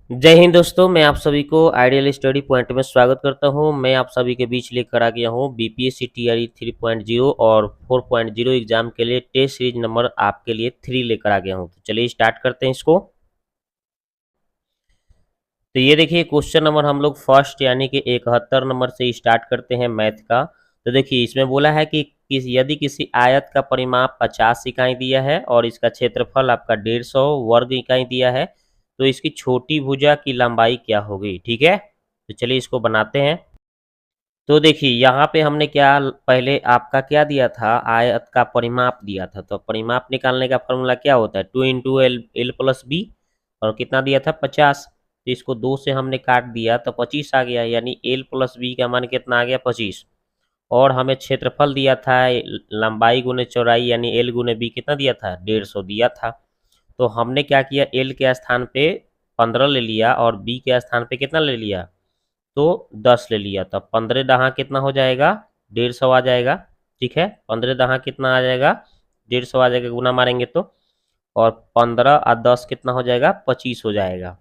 जय हिंद दोस्तों, मैं आप सभी को आइडियल स्टडी पॉइंट में स्वागत करता हूं। मैं आप सभी के बीच लेकर आ गया हूं बीपीएससी टीआरई 3.0 और 4.0 एग्जाम के लिए टेस्ट सीरीज नंबर आपके लिए 3 लेकर आ गया हूं। तो चलिए स्टार्ट करते हैं इसको। तो ये देखिए क्वेश्चन नंबर हम लोग फर्स्ट यानी कि 71 नंबर से स्टार्ट करते हैं मैथ का। तो देखिए इसमें बोला है कि यदि किसी आयत का परिमाप 50 इकाई दिया है और इसका क्षेत्रफल आपका 150 वर्ग इकाई दिया है, तो इसकी छोटी भुजा की लंबाई क्या होगी। ठीक है, तो चलिए इसको बनाते हैं। तो देखिए यहाँ पे हमने क्या पहले आपका क्या दिया था, आयत का परिमाप दिया था। तो परिमाप निकालने का फॉर्मूला क्या होता है, 2 × एल प्लस बी, और कितना दिया था 50। तो इसको 2 से हमने काट दिया तो 25 आ गया, यानी एल प्लस बी का मान कितना आ गया 25। और हमें क्षेत्रफल दिया था लंबाई गुने चौड़ाई यानी एल गुने बी कितना दिया था 150 दिया था। तो हमने क्या किया, एल के स्थान पे 15 ले लिया और बी के स्थान पे कितना ले लिया, तो 10 ले लिया। तो 15 दहाँ कितना हो जाएगा 150 आ जाएगा। ठीक है, 15 दहाँ कितना आ जाएगा 150 आ जाएगा, गुना मारेंगे तो। और 15 और 10 कितना हो जाएगा 25 हो जाएगा।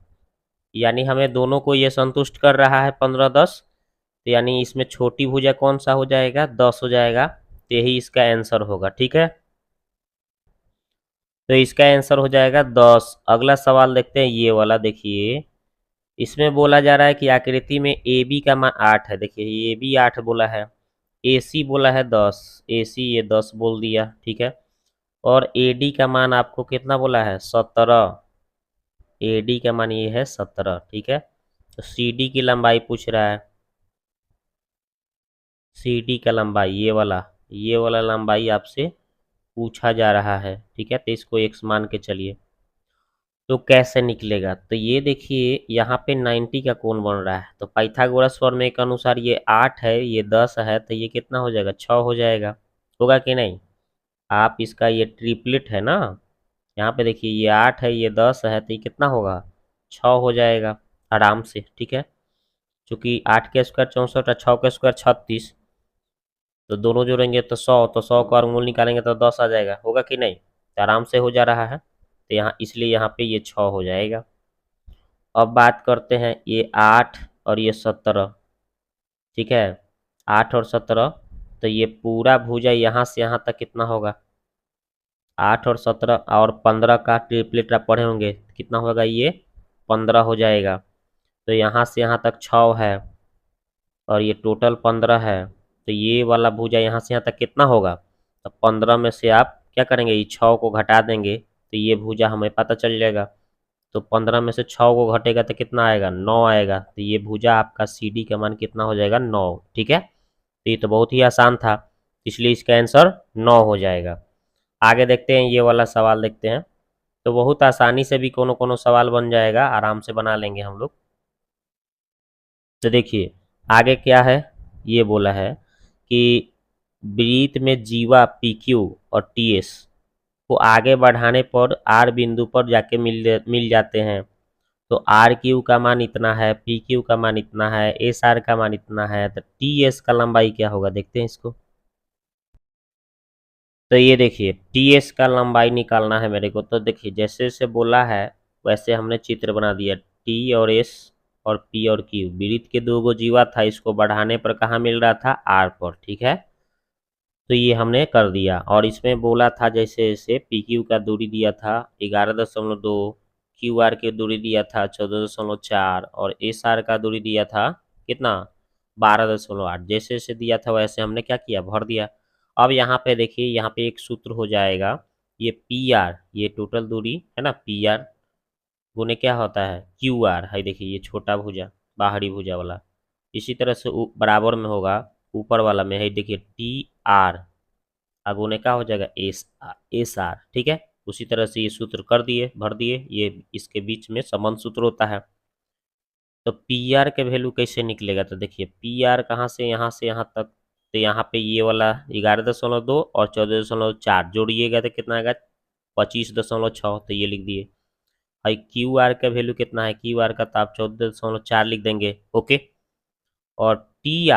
यानी हमें दोनों को ये संतुष्ट कर रहा है 15 10। तो यानी इसमें छोटी भुजा कौन सा हो जाएगा 10 हो जाएगा। तो यही इसका आंसर होगा। ठीक है, तो इसका आंसर हो जाएगा 10। अगला सवाल देखते हैं, ये वाला देखिए। इसमें बोला जा रहा है कि आकृति में ए बी का मान 8 है। देखिए ए बी 8 बोला है, ए सी बोला है 10, ए सी ये 10 बोल दिया। ठीक है, और ए डी का मान आपको कितना बोला है 17, ए डी का मान ये है 17। ठीक है, तो सी डी की लंबाई पूछ रहा है, सी डी का लंबाई ये वाला लंबाई आपसे पूछा जा रहा है। ठीक है, तो इसको एक्स मान के चलिए। तो कैसे निकलेगा, तो ये देखिए यहाँ पे 90 का कोण बन रहा है। तो पाइथागोरस प्रमेय के अनुसार ये 8 है ये 10 है, तो ये कितना हो जाएगा 6 हो जाएगा। होगा कि नहीं, आप इसका ये ट्रिपलेट है ना, यहाँ पे देखिए ये 8 है ये 10 है, तो ये कितना होगा 6 हो जाएगा आराम से। ठीक है, चूंकि 8 के स्क्वायर 64 और 6 के स्क्वायर 36, तो दोनों जोड़ेंगे तो 100, तो 100 का वर्गमूल निकालेंगे तो 10 आ जाएगा। होगा कि नहीं, तो आराम से हो जा रहा है। तो यहाँ इसलिए यहाँ पे ये 6 हो जाएगा। अब बात करते हैं ये 8 और ये 17। ठीक है, 8 और 17, तो ये पूरा भुजा यहाँ से यहाँ तक कितना होगा 8 और 17 और 15 का ट्रिपलेट आप पढ़े होंगे, कितना होगा ये 15 हो जाएगा। तो यहाँ से यहाँ तक 6 है और ये टोटल 15 है। तो ये वाला भुजा यहाँ से यहाँ तक कितना होगा, तो 15 में से आप क्या करेंगे, ये 6 को घटा देंगे तो ये भुजा हमें पता चल जाएगा। तो 15 में से 6 को घटेगा तो कितना आएगा 9 आएगा। तो ये भुजा आपका सी डी का मान कितना हो जाएगा 9। ठीक है, तो ये तो बहुत ही आसान था, इसलिए इसका आंसर 9 हो जाएगा। आगे देखते हैं, ये वाला सवाल देखते हैं। तो बहुत आसानी से भी कोनो कोनो सवाल बन जाएगा, आराम से बना लेंगे हम लोग। तो देखिए आगे क्या है, ये बोला है कि वृत्त में जीवा पी क्यू और टी एस को आगे बढ़ाने पर आर बिंदु पर जाके मिल जाते हैं। तो आर क्यू का मान इतना है, पी क्यू का मान इतना है, एस आर का मान इतना है, तो टी एस का लंबाई क्या होगा देखते हैं इसको। तो ये देखिए टी एस का लंबाई निकालना है मेरे को। तो देखिए जैसे जैसे बोला है वैसे हमने चित्र बना दिया। टी और एस और पी और क्यू वृत्त के दो गो जीवा था, इसको बढ़ाने पर कहाँ मिल रहा था आर पर। ठीक है, तो ये हमने कर दिया। और इसमें बोला था जैसे जैसे पी क्यू का दूरी दिया था 11.2, क्यू आर की दूरी दिया था 14.4 और एस आर का दूरी दिया था कितना 12.8। जैसे जैसे दिया था वैसे हमने क्या किया भर दिया। अब यहाँ पे देखिए यहाँ पे एक सूत्र हो जाएगा, ये पी आर ये टोटल दूरी है ना, पी आर गुने क्या होता है क्यू आर है। देखिए ये छोटा भुजा बाहरी भुजा वाला, इसी तरह से बराबर में होगा ऊपर वाला में है। देखिए टी आर अगुने का हो जाएगा एस आर। ठीक है, उसी तरह से ये सूत्र कर दिए भर दिए, ये इसके बीच में संबंध सूत्र होता है। तो पी आर के वैल्यू कैसे निकलेगा, तो देखिए पी आर कहाँ से यहाँ तक, तो यहाँ पे ये वाला 11.2 और 14.4 जोड़िएगा तो कितना आएगा 25.6। तो ये लिख दिए। भाई क्यू आर का वैल्यू कितना है, क्यू आर का तो आप 14.4 लिख देंगे। ओके, और टी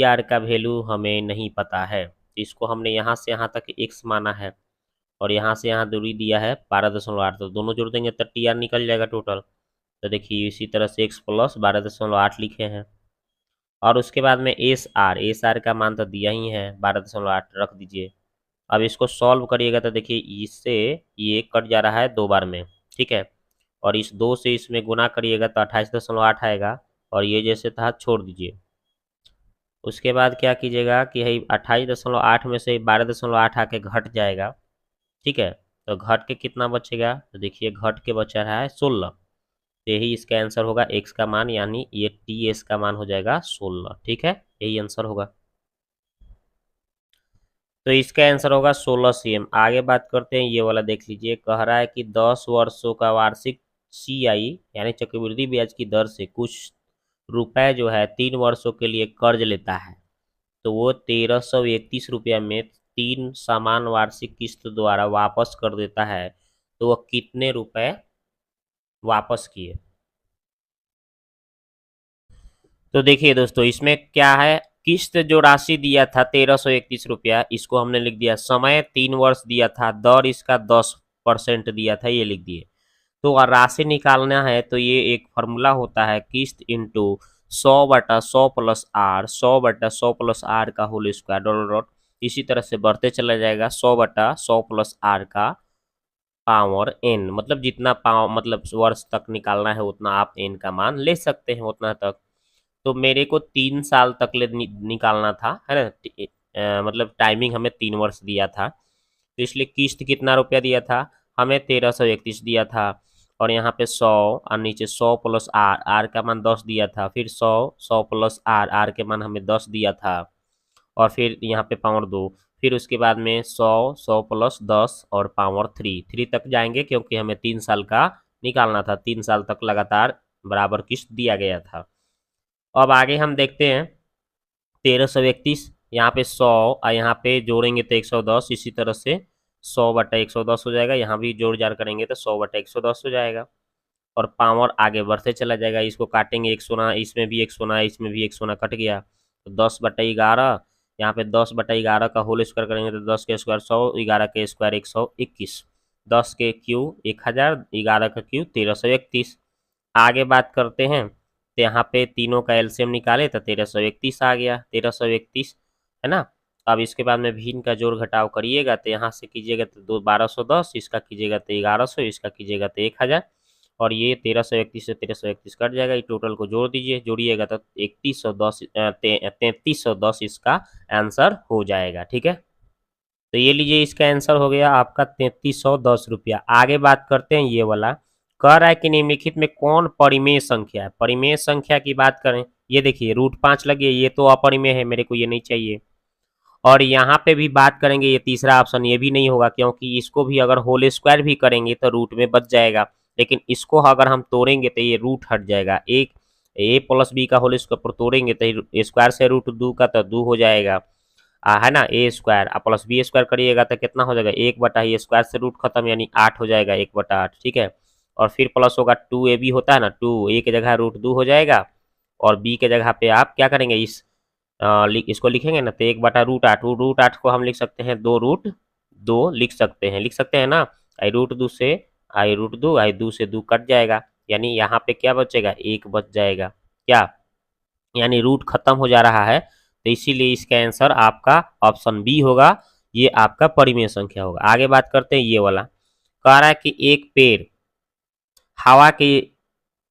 आर का वैल्यू हमें नहीं पता है, तो इसको हमने यहाँ से यहाँ तक एक्स माना है और यहाँ से यहाँ दूरी दिया है 12.8। तो दोनों जोड़ देंगे तो टी आर निकल जाएगा टोटल। तो देखिए इसी तरह से x प्लस 12.8 लिखे हैं। और उसके बाद में एस आर का मान तो दिया ही है 12.8 रख दीजिए। अब इसको सॉल्व करिएगा तो देखिए इससे ये कट जा रहा है 2 बार में, ठीक है। और इस 2 से इसमें गुना करिएगा तो 28.8 आएगा, और ये जैसे था छोड़ दीजिए। उसके बाद क्या कीजिएगा कि 28.8 में से 12.8 आके घट जाएगा, ठीक है। तो घट के कितना बचेगा, तो देखिए घट के बचा रहा है 16। तो यही इसका आंसर होगा, x का मान यानी ये ts का मान हो जाएगा 16, ठीक है। यही आंसर होगा। तो इसका आंसर होगा 16 cm। आगे बात करते हैं, ये वाला देख लीजिए। कह रहा है कि 10 वर्षों का वार्षिक CI यानी चक्रवृद्धि ब्याज की दर से कुछ रुपए जो है 3 वर्षों के लिए कर्ज लेता है, तो वो 1331 रुपया में 3 समान वार्षिक किस्त द्वारा वापस कर देता है, तो वह कितने रुपए वापस किए। तो देखिए दोस्तों, इसमें क्या है, किस्त जो राशि दिया था 1331 रुपया, इसको हमने लिख दिया। समय 3 वर्ष दिया था, दर इसका 10% दिया था, ये लिख दिए। तो राशि निकालना है तो ये एक फॉर्मूला होता है, किस्त into 100/100 plus R, 100/100 plus R का होल स्क्वायर डॉट डॉट। इसी तरह से बढ़ते चला जाएगा, 100/100 प्लस आर का पावर एन, मतलब जितना पावर मतलब वर्ष तक निकालना है उतना आप एन का मान ले सकते हैं, उतना तक। तो मेरे को 3 साल तक निकालना था, है ना। मतलब टाइमिंग हमें 3 वर्ष दिया था, तो इसलिए किस्त कितना रुपया दिया था हमें, 1331 दिया था। और यहाँ पे 100 और नीचे 100 प्लस आर, आर का मान 10 दिया था, फिर 100, 100 प्लस आर, आर के मान हमें 10 दिया था। और फिर यहाँ पे पावर 2, फिर उसके बाद में 100, 100 प्लस 10 और पावर 3 तक जाएंगे, क्योंकि हमें 3 साल का निकालना था, 3 साल तक लगातार बराबर किस्त दिया गया था। अब आगे हम देखते हैं, 1331 यहाँ पे 100 और यहाँ पे जोड़ेंगे तो 110, इसी तरह से 100/110 हो जाएगा। यहाँ भी जोड़ जार करेंगे तो 100/110 हो जाएगा। और पावर आगे बढ़ते चला जाएगा, इसको काटेंगे, एक सोना इसमें भी एक सोना, इसमें भी एक सोना कट गया, तो 10/11। यहाँ पे 10/11 का होल स्क्वायर करेंगे तो 10 के स्क्वायर 100, 11 के स्क्वायर 121, 10 के क्यू 1000, 11 का क्यू 1331। आगे बात करते हैं, तो यहाँ पे तीनों का एलसीएम निकाले तो 1331 आ गया, 1331, है ना। अब इसके बाद में भिन्न का जोड़ घटाव करिएगा तो यहाँ से कीजिएगा तो 1210, इसका कीजिएगा तो 1100, इसका कीजिएगा तो 1000। और ये 1331 से 1331 कट जाएगा, ये टोटल को जोड़ दीजिए, जोड़िएगा तो 3310 इसका आंसर हो जाएगा, ठीक है। तो ये लीजिए, इसका आंसर हो गया आपका 3310 रुपया। आगे बात करते हैं, ये वाला कह रहा है कि निम्नलिखित में कौन परिमेय संख्या है। परिमेय संख्या की बात करें, ये देखिए √5 लगी है, ये तो अपरिमेय है, मेरे को ये नहीं चाहिए। और यहाँ पे भी बात करेंगे, ये तीसरा ऑप्शन ये भी नहीं होगा, क्योंकि इसको भी अगर होल स्क्वायर भी करेंगे तो रूट में बच जाएगा, लेकिन इसको अगर हम तोड़ेंगे तो ये रूट हट जाएगा। एक ए प्लस बी का होल स्क्वायर पर तोड़ेंगे तो स्क्वायर से √2 का तो 2 हो जाएगा, है ना। ए स्क्वायर प्लस बी स्क्वायर करिएगा तो कितना हो जाएगा, 1/, ये स्क्वायर से रूट खत्म यानी 8 हो जाएगा, 1/8, ठीक है। और फिर प्लस होगा 2ab होता है ना, 2 ए की जगह √2 हो जाएगा, और बी के जगह पे आप क्या करेंगे, इसको लिखेंगे ना तो 1/√8, √8 को हम लिख सकते हैं 2√2 लिख सकते हैं ना। आई√2 से आई2 कट जाएगा, यानी यहाँ पे क्या बचेगा, 1 बच जाएगा, क्या, यानी रूट खत्म हो जा रहा है। तो इसीलिए इसका आंसर आपका ऑप्शन बी होगा, ये आपका परिमेय संख्या होगा। आगे बात करते हैं, ये वाला कह रहा है कि एक पेड़ हवा के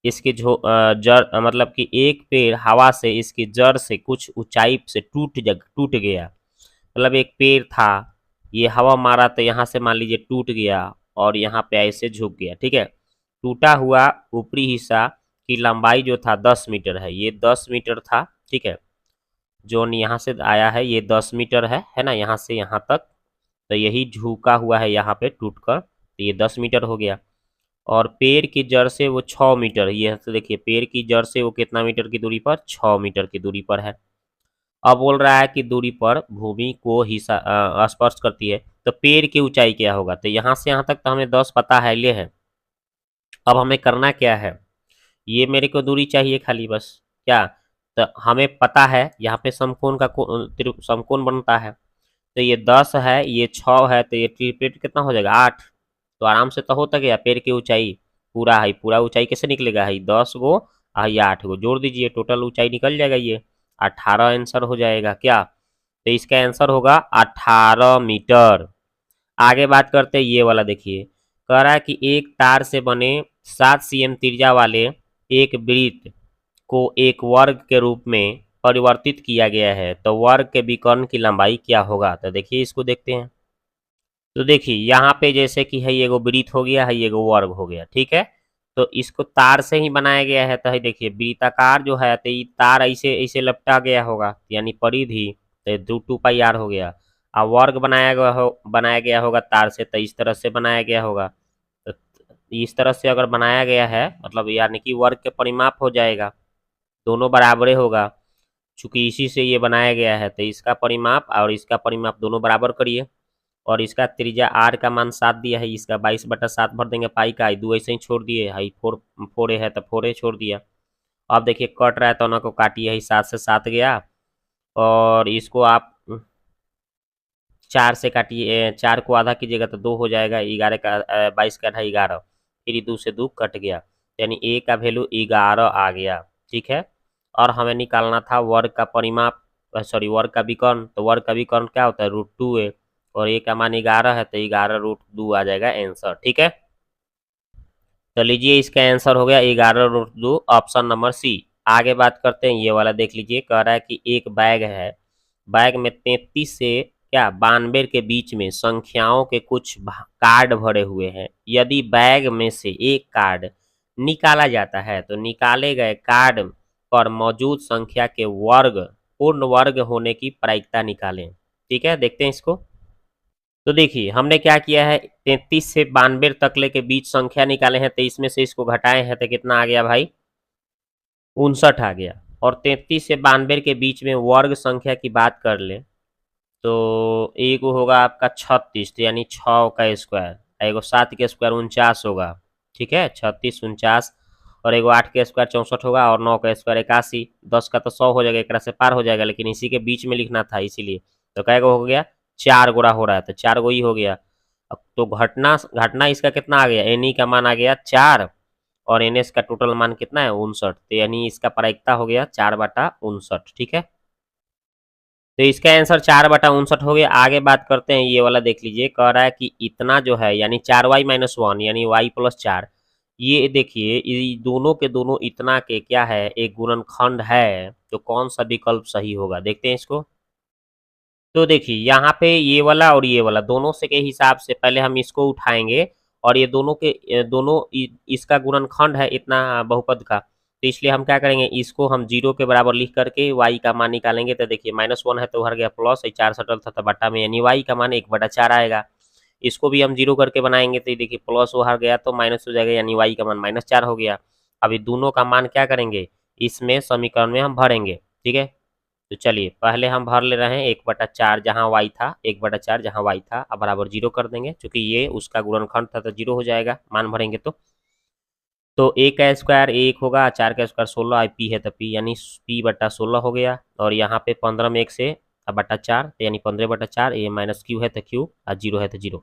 इसके जड़ मतलब कि एक पेड़ हवा से इसकी जड़ से कुछ ऊंचाई से टूट गया। मतलब एक पेड़ था, ये हवा मारा तो यहाँ से मान लीजिए टूट गया, और यहाँ पे ऐसे झुक गया, ठीक है। टूटा हुआ ऊपरी हिस्सा की लंबाई जो था 10 मीटर है, ये 10 मीटर था, ठीक है। जो यहाँ से आया है ये 10 मीटर है ना, यहाँ से यहाँ तक। तो यही झुका हुआ है यहाँ पे टूटकर, तो ये 10 मीटर हो गया। और पेड़ की जड़ से वो 6 मीटर, ये तो देखिए पेड़ की जड़ से वो कितना मीटर की दूरी पर, 6 मीटर की दूरी पर है। अब बोल रहा है कि दूरी पर भूमि को हिस्सा स्पर्श करती है, तो पेड़ की ऊंचाई क्या होगा। तो यहाँ से यहाँ तक तो हमें 10 पता है, ले है। अब हमें करना क्या है, ये मेरे को दूरी चाहिए खाली बस, क्या। तो हमें पता है यहाँ पे समकोण का समकोण बनता है, तो ये 10 है, ये 6 है, तो ये ट्रिपलेट कितना हो जाएगा, 8। तो आराम से तो होता गया पेड़ की ऊंचाई। पूरा है, पूरा ऊंचाई कैसे निकलेगा है 10 गो या 8 गो जोड़ दीजिए, टोटल ऊंचाई निकल जाएगा ये 18 आंसर हो जाएगा क्या। तो इसका आंसर होगा 18 मीटर। आगे बात करते हैं ये वाला, देखिए कह रहा है कि एक तार से बने 7 cm त्रिज्या वाले एक वृत्त को एक वर्ग के रूप में परिवर्तित किया गया है, तो वर्ग के विकर्ण की लंबाई क्या होगा। तो देखिए इसको देखते हैं। तो देखिए यहाँ पे जैसे कि है एगो वृत्त हो गया है, एगो वर्ग हो गया, ठीक है। तो इसको तार से ही बनाया गया है, तो है देखिए वृत्ताकार जो है तो ये तार ऐसे ऐसे लपटा गया होगा, यानी परिधि, तो 2 पाई r हो गया। और वर्ग बनाया गया होगा तार से, तो इस तरह से बनाया गया होगा। तो इस तरह से अगर बनाया गया है मतलब यानी कि वर्ग के परिमाप हो जाएगा, दोनों बराबरे होगा। चूंकि इसी से ये बनाया गया है तो इसका परिमाप और इसका परिमाप दोनों बराबर करिए। और इसका त्रिज्या आर का मान 7 दिया है, इसका 22/7 भर देंगे पाई का, दो ऐसे ही छोड़ दिए है, फोर फोर है तो फोर छोड़ दिया। अब देखिए कट रहा है तो ना को काटिए, 7 से 7 गया, और इसको आप 4 से काटिए, 4 को आधा कीजिएगा तो 2 हो जाएगा, 11 का 22 का आधा 11, फिर 2 से 2 कट गया, यानी ए का वैल्यू 11 आ गया, ठीक है। और हमें निकालना था वर्ग का परिमाप, सॉरी वर्ग का विकर्ण, तो वर्ग का विकर्ण क्या होता है √2 है, और ए का मान 11 है तो 11√2 आ जाएगा आंसर, ठीक है। तो लीजिए इसका आंसर हो गया 11√2, ऑप्शन नंबर सी। आगे बात करते हैं ये वाला, देख लीजिए कह रहा है कि एक बैग है, बैग में 33 से क्या 92 के बीच में संख्याओं के कुछ कार्ड भरे हुए हैं। यदि बैग में से एक कार्ड निकाला जाता है तो निकाले गए कार्ड पर मौजूद संख्या के वर्ग पूर्ण वर्ग होने की प्रायिकता निकालें, ठीक है। देखते हैं इसको। तो देखिए हमने क्या किया है, 33 से 92 तक के बीच संख्या निकाले हैं, 23 में से इसको घटाए हैं तो कितना आ गया भाई 59 आ गया। और 33 से 92 के बीच में वर्ग संख्या की बात कर ले तो एक होगा आपका 36, तो यानी 6 का स्क्वायर, एगो 7 के स्क्वायर 49 होगा, ठीक है, 36 49, और एगो 8 के स्क्वायर 64 होगा, और 9 का स्क्वायर 81, 10 का तो 100 हो जाएगा, एक से पार हो जाएगा, लेकिन इसी के बीच में लिखना था इसीलिए। तो कै गो हो गया 4 गुणा हो रहा है तो 4 गो ही हो गया। अब तो घटना घटना इसका कितना आ गया, एन ई का मान आ गया 4, और एन एस का टोटल मान कितना है 59, तो यानी इसका प्रायिकता हो गया 4/59, ठीक है। तो इसका आंसर 4/59 हो गया। आगे बात करते हैं ये वाला, देख लीजिए कह रहा है कि इतना जो है यानी 4y-1 यानी y+4, ये देखिए ये दोनों के दोनों इतना के क्या है एक गुणनखंड है, तो कौन सा विकल्प सही होगा देखते हैं इसको। तो देखिए यहाँ पे ये वाला और ये वाला दोनों से के हिसाब से पहले हम इसको उठाएंगे, और ये दोनों के दोनों इसका गुणनखंड है इतना बहुपद का, तो इसलिए हम क्या करेंगे इसको हम 0 के बराबर लिख करके y का मान निकालेंगे। तो देखिए -1 है तो हर गया प्लस, 4 सटल था तो बट्टा में, यानी y का मान 1/4 आएगा। इसको भी हम 0 करके बनाएंगे तो देखिए प्लस वो हर गया तो माइनस हो जाएगा, यानी y का मान -4 हो गया। अभी दोनों का मान क्या करेंगे इसमें समीकरण में हम भरेंगे, ठीक है। तो चलिए पहले हम भर ले रहे हैं 1/4 जहाँ y था, 1/4 जहाँ y था, अब बराबर 0 कर देंगे, क्योंकि ये उसका गुणनखंड था तो 0 हो जाएगा मान भरेंगे तो a का स्क्वायर 1 होगा, 4 का स्क्वायर 16, p है तो p यानी p/16 हो गया, और यहाँ पे 15 में 1 से /4 तो यानी 15/4, ये माइनस क्यू है तो क्यू, और 0 है तो 0।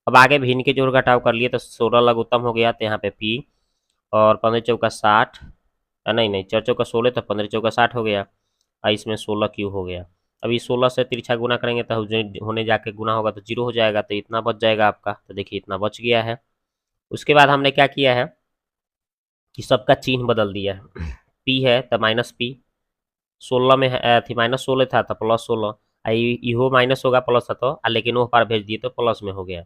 अब आगे भिन्न के जोड़ घटाव कर लिए तो 16 लघुत्तम हो गया, तो यहाँ पे p, और 15 चौका 60, नहीं नहीं 4 चौका 16 तो 15 चौका 60 हो गया, और इसमें 16 क्यू हो गया। अभी 16 से तिरछा गुना करेंगे तो होने जाके गुना होगा तो 0 हो जाएगा, तो इतना बच जाएगा आपका, तो देखिए इतना बच गया है। उसके बाद हमने क्या किया है कि सबका चिन्ह बदल दिया है, p है तो -p, 16 में है थी -16 था तो +16, इहो माइनस होगा प्लस था तो, लेकिन वो पार भेज दिए तो प्लस में हो गया,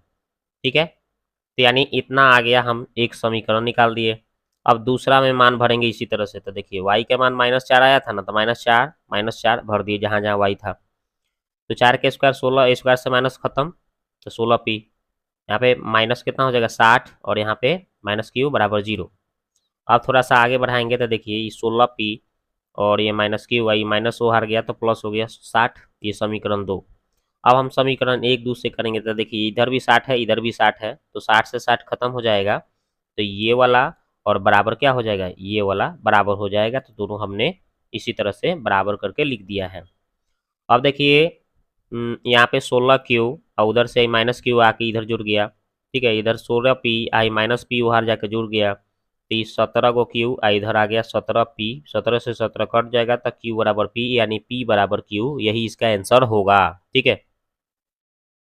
ठीक है। तो यानी इतना आ गया, हम एक समीकरण निकाल दिए। अब दूसरा में मान भरेंगे इसी तरह से, तो देखिए y का मान -4 आया था ना, तो -4 भर दिए जहाँ जहाँ y था, तो 4 के स्क्वायर 16, स्क्वायर से माइनस खत्म, तो 16p, यहाँ पे माइनस कितना हो जाएगा 60, और यहाँ पे माइनस क्यू बराबर 0। अब थोड़ा सा आगे बढ़ाएंगे तो देखिए ये 16p और ये माइनस क्यू वाई माइनस वो हार गया तो प्लस हो गया 60, ये समीकरण 2। अब हम समीकरण 1 2 से करेंगे तो देखिए इधर भी 60 है इधर भी 60 है, तो 60 से 60 खत्म हो जाएगा, तो ये वाला और बराबर क्या हो जाएगा ये वाला बराबर हो जाएगा, तो दोनों हमने इसी तरह से बराबर करके लिख दिया है। अब देखिए यहाँ पे 16 क्यू और उधर से माइनस क्यू आके इधर जुड़ गया, ठीक है, इधर 16p आई माइनस पी बाहर जाके जुड़ गया, तो इस 17 को क्यू इधर आ गया 17p, 17 से 17 कट जाएगा तो q बराबर p, यानी p बराबर q, यही इसका आंसर होगा। ठीक है,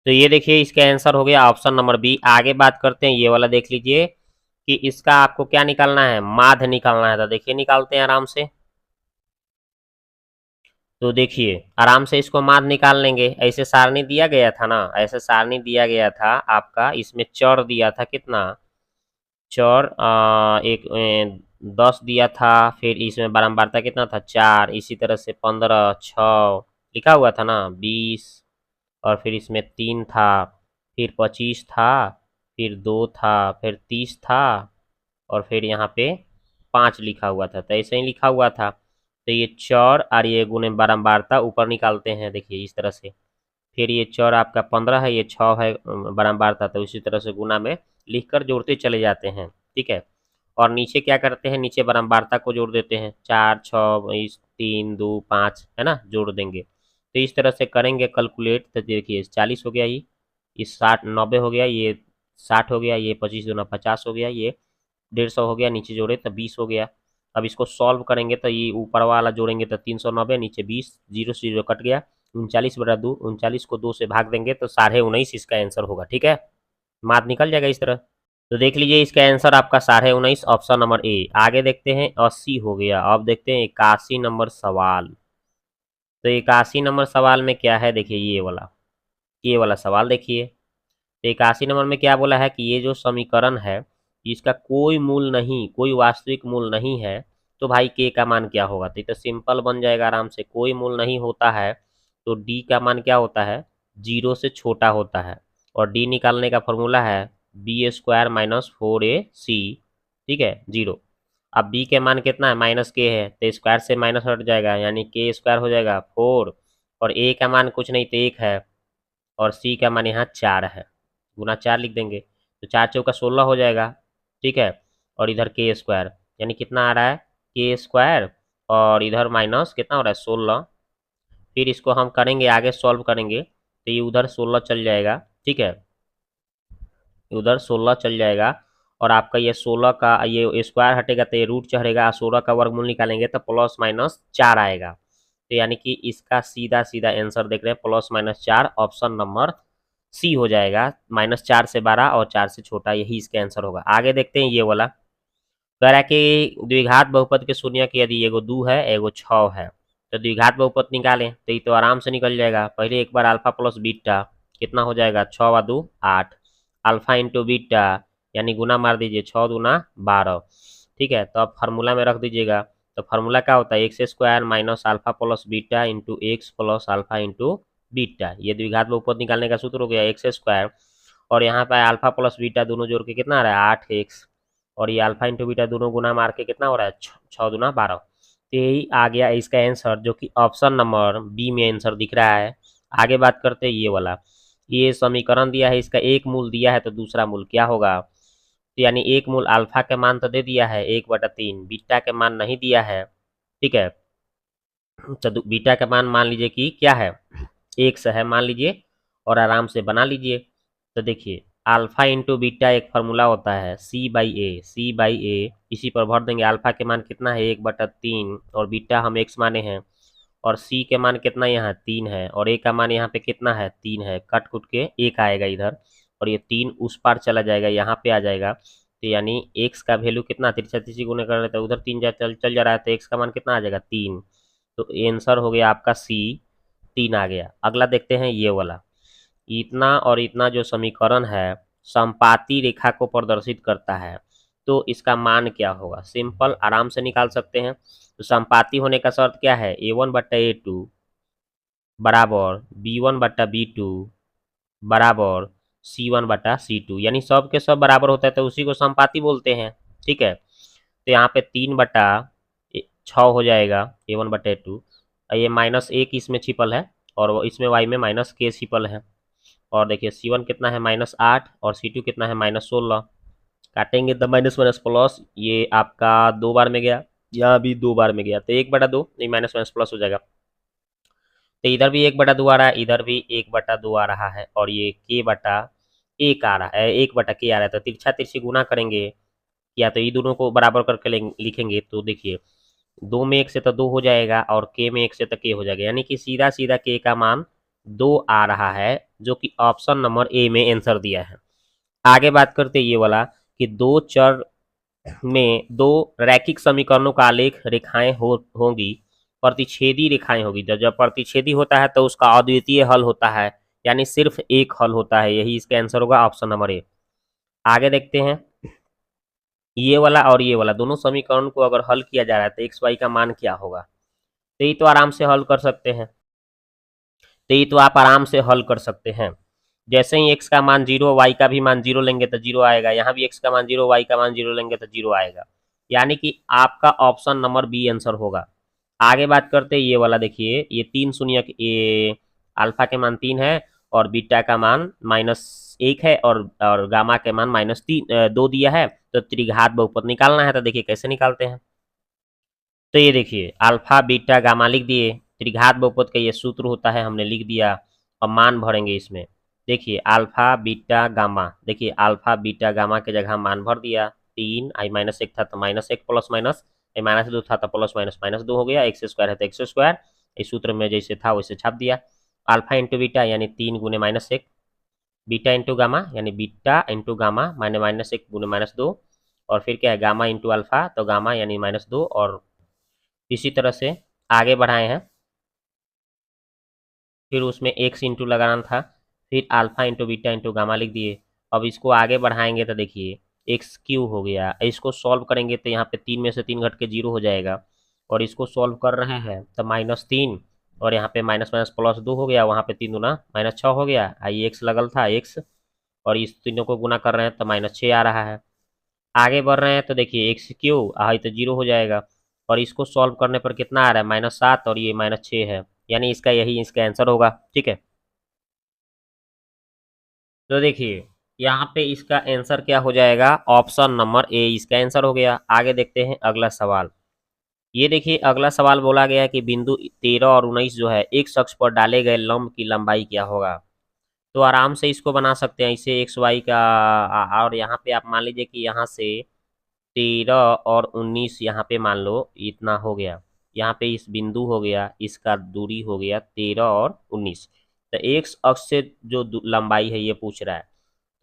तो ये देखिए इसका आंसर हो गया ऑप्शन नंबर बी। आगे बात करते हैं, ये वाला देख लीजिए कि इसका आपको क्या निकालना है, माध्य निकालना है। तो देखिए निकालते हैं आराम से। तो देखिए आराम से इसको माध्य निकाल लेंगे। ऐसे सारणी दिया गया था ना, ऐसे सारणी दिया गया था आपका, इसमें चर दिया था कितना, चर एक 10 दिया था, फिर इसमें बारंबारता कितना था 4, इसी तरह से 15, 6 लिखा हुआ था ना, 20, और फिर इसमें 3 था, फिर 25 था, फिर 2 था, फिर 30 था, और फिर यहाँ पे 5 लिखा हुआ था। तो ऐसे ही लिखा हुआ था। तो ये चौर और ये गुणे बारंबारता ऊपर निकालते हैं, देखिए इस तरह से। फिर ये चौर आपका 15 है, ये 6 है बारंबारता, तो इसी तरह से गुना में लिखकर जोड़ते चले जाते हैं। ठीक है, और नीचे क्या करते हैं, नीचे बारंबारता को जोड़ देते हैं, 4, 6, 3, 2, 5 है ना, जोड़ देंगे। तो इस तरह से करेंगे कैलकुलेट। तो देखिए 40 हो गया, ये 60, 90 हो गया, ये 60 हो गया, ये 25 दूना 50 हो गया, ये 150 हो गया, नीचे जोड़े तो 20 हो गया। अब इसको सॉल्व करेंगे तो ये ऊपर वाला जोड़ेंगे तो 390, नीचे 20, जीरो से जीरो कट गया, 39/2, 39 को 2 से भाग देंगे तो 19.5 इसका आंसर होगा। ठीक है, मात निकल जाएगा इस तरह। तो देख लीजिए इसका आंसर आपका 19.5 ऑप्शन नंबर ए। आगे देखते हैं, 80 हो गया। अब देखते हैं 81 नंबर सवाल। तो 81 नंबर सवाल में क्या है, देखिए ये वाला सवाल देखिए। तो 81 नंबर में क्या बोला है कि ये जो समीकरण है इसका कोई मूल नहीं, कोई वास्तविक मूल नहीं है, तो भाई के का मान क्या होगा। तो ये तो सिंपल बन जाएगा आराम से, कोई मूल नहीं होता है तो डी का मान क्या होता है, 0 से छोटा होता है। और डी निकालने का फॉर्मूला है b² माइनस 4ac, ठीक है, 0। अब b के मान कितना है, माइनस के है, तो स्क्वायर से माइनस हट जाएगा, यानी के स्क्वायर हो जाएगा 4, और a का मान कुछ नहीं तो 1 है, और सी का मान यहाँ 4 है, गुना 4 लिख देंगे, तो 4 चौका 16 हो जाएगा। ठीक है, और इधर के स्क्वायर, यानी कितना आ रहा है के स्क्वायर, और इधर माइनस कितना हो रहा है 16। फिर इसको हम करेंगे आगे सॉल्व करेंगे, तो ये उधर 16 चल जाएगा। ठीक है, उधर 16 चल जाएगा, और आपका ये 16 का ये स्क्वायर हटेगा तो ये रूट चढ़ेगा, 16 का वर्गमूल निकालेंगे तो प्लस माइनस 4 आएगा। तो यानी कि इसका सीधा सीधा आंसर देख रहे हैं plus minus 4, option number C हो जाएगा। -4 से 12 और 4 से छोटा, यही इसका आंसर होगा। आगे देखते हैं ये वाला, कह रहा है कि द्विघात बहुपद के शून्य की यदि एगो 2 है एगो 6 है, तो द्विघात बहुपद निकालें तो ये तो आराम से निकल जाएगा। पहले एक बार अल्फा प्लस बीटा कितना हो जाएगा, 6 व 2 8, अल्फा इंटू बीटा यानी गुना मार दीजिए, 6 दूना 12। ठीक है, तो अब फार्मूला में रख दीजिएगा। तो फार्मूला क्या होता है, x square minus alpha plus beta into x plus alpha into beta. ये द्विघात बहुपद निकालने का सूत्र हो गया, एक्स स्क्वायर, और यहाँ पे अल्फा प्लस बीटा दोनों जोड़ के कितना आ रहा है 8x, और ये अल्फा इंटू बीटा दोनों गुना मार के कितना हो रहा है 6 दूना 12। तो यही आ गया इसका आंसर, जो कि ऑप्शन नंबर बी में आंसर दिख रहा है। आगे बात करते हैं ये वाला, ये समीकरण दिया है, इसका एक मूल दिया है तो दूसरा मूल क्या होगा। तो यानी एक मूल अल्फा के मान तो दे दिया है 1/3, बीटा के मान नहीं दिया है। ठीक है, तो बीटा का मान मान लीजिए कि क्या है, 1 है मान लीजिए, और आराम से बना लीजिए। तो देखिए अल्फा इंटू बीटा एक फार्मूला होता है C/A, इसी पर भर देंगे। अल्फा के मान कितना है 1/3, और बीटा हम x माने हैं, और सी के मान कितना यहाँ 3 है, और ए का मान यहाँ पे कितना है 3 है, कट कुट के एक आएगा इधर, और ये 3 उस पार चला जाएगा, यहाँ पे आ जाएगा। तो यानी x का वैल्यू कितना, तिरछा तिरछी गुना कर रहे थे, उधर 3 चल जा रहा है, तो x का मान कितना आ जाएगा 3। तो आंसर हो गया आपका सी, 3 आ गया। अगला देखते हैं ये वाला, इतना और इतना जो समीकरण है समपाती रेखा को प्रदर्शित करता है, तो इसका मान क्या होगा, सिंपल आराम से निकाल सकते हैं। तो समपाती होने का शर्त क्या है, A1/A2 बराबर B1/B2 बराबर C1/C2, यानी सब के सब बराबर होता है तो उसी को समपाती बोलते हैं। ठीक है, तो यहाँ पे 3/6 हो जाएगा A1/A2, ये -1 इसमें छिपल है, और इसमें y में -k छिपल है। और देखिए C1 कितना है -8, और C2 कितना है -16, काटेंगे तो माइनस माइनस प्लस, ये आपका 2 बार में गया, यहाँ भी 2 बार में गया, तो 1/2, ये माइनस माइनस प्लस हो जाएगा। तो इधर भी 1/2 आ रहा है, इधर भी 1/2 आ रहा है, और ये k बटा एक आ रहा है, 1/k आ रहा है, तो तिरछा तिरछी गुना करेंगे या तो ये दोनों को बराबर करके लिखेंगे तो देखिए 2 में 1 से तो 2 हो जाएगा और k में 1 से तो k हो जाएगा, यानी कि सीधा सीधा k का मान 2 आ रहा है, जो कि ऑप्शन नंबर ए में आंसर दिया है। आगे बात करते हैं ये वाला कि दो चर में दो रैखिक समीकरणों का आलेख रेखाएं होंगी, प्रतिच्छेदी रेखाएं होगी। जब प्रतिच्छेदी होता है तो उसका अद्वितीय हल होता है, यानी सिर्फ एक हल होता है, यही इसका आंसर होगा ऑप्शन नंबर ए। आगे देखते हैं ये वाला और ये वाला दोनों समीकरण को अगर हल किया जा रहा है तो एक्स वाई का मान क्या होगा, तो ये तो आराम से हल कर सकते हैं, तो ये तो आप आराम से हल कर सकते हैं। जैसे ही एक्स का मान 0, वाई का भी मान 0 लेंगे तो 0 आएगा, यहाँ भी एक्स का मान 0, वाई का मान 0 लेंगे तो 0 आएगा, यानी कि आपका ऑप्शन नंबर बी आंसर होगा। आगे बात करते हैं ये वाला, देखिए ये 3 शून्य, ये अल्फा के मान 3 है और बीटा का मान -1 है और गामा के मान -2 दिया है, तो त्रिघात बहुपद निकालना है। तो देखिए कैसे निकालते हैं, तो ये देखिए अल्फा बीटा गामा लिख दिए, त्रिघात बहुपद का ये सूत्र होता है, हमने लिख दिया। और मान भरेंगे इसमें, देखिए अल्फा बीटा गामा, देखिए अल्फा बीटा गामा के जगह मान भर दिया। 3 आई -1 था तो -1 प्लस माइनस, -2 था तो प्लस माइनस -2 हो गया, एक्स स्क्वायर है तो एक्स स्क्वायर, इस सूत्र में जैसे था वैसे छाप दिया। अल्फा इंटू बीटा यानी 3 गुने -1, बीटा इंटू गामा यानी बीटा इंटू गामा माइने -1 गुने -2, और फिर क्या है गामा इंटू अल्फा, तो गामा यानी -2, और इसी तरह से आगे बढ़ाए हैं, फिर उसमें एक्स इंटू लगाना था, फिर alpha into beta into gamma लिख दिए। अब इसको आगे बढ़ाएंगे तो देखिए एक्स क्यू हो गया, इसको सॉल्व करेंगे तो यहाँ पे 3 में से 3 घट के 0 हो जाएगा, और इसको सॉल्व कर रहे हैं तो -3, और यहाँ पे माइनस माइनस प्लस 2 हो गया, वहाँ पे 3 दूना -6 हो गया, आई एक्स लगल था एक्स, और इस तीनों को गुना कर रहे हैं तो -6 आ रहा है। आगे बढ़ रहे हैं तो देखिए एक्स क्यू आई तो 0 हो जाएगा, और इसको सॉल्व करने पर कितना आ रहा है -7, और ये -6 है, यानी इसका यही इसका आंसर होगा। ठीक है, तो देखिए यहाँ पे इसका आंसर क्या हो जाएगा, ऑप्शन नंबर ए इसका आंसर हो गया। आगे देखते हैं अगला सवाल। ये देखिए अगला सवाल बोला गया है कि बिंदु 13 और 19 जो है एक अक्ष पर डाले गए लंब की लंबाई क्या होगा। तो आराम से इसको बना सकते हैं, इसे एक्स वाई का और यहाँ पे आप मान लीजिए कि यहाँ से 13 और 19 यहाँ पे मान लो इतना हो गया, यहाँ पे इस बिंदु हो गया, इसका दूरी हो गया 13 और 19। तो एक्स अक्ष से जो लंबाई है ये पूछ रहा है,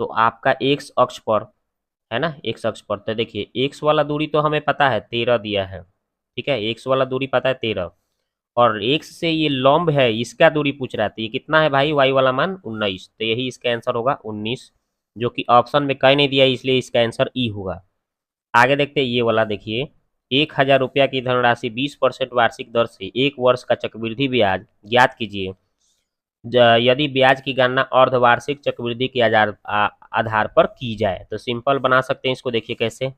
तो आपका एक्स अक्ष पर है ना, एक्स अक्ष पर तो देखिए एक्स वाला दूरी तो हमें पता है 13 दिया है, ठीक है, एक्स वाला दूरी पता है 13, और एक्स से ये लंब है इसका दूरी पूछ रहा है, तो ये कितना है भाई, वाई वाला मान 19, तो यही इसका आंसर होगा 19, जो कि ऑप्शन में कहीं नहीं दिया इसलिए इसका आंसर ई होगा। आगे देखते हैं ये वाला, देखिए 1000 रुपया की धनराशि 20% वार्षिक दर से 1 वर्ष का चक्रवृद्धि ब्याज ज्ञात कीजिए। यदि ब्याज की गणना अर्धवार्षिक चक्रवृद्धि के आधार पर की जाए, तो सिंपल बना सकते हैं इसको, देखिए कैसे।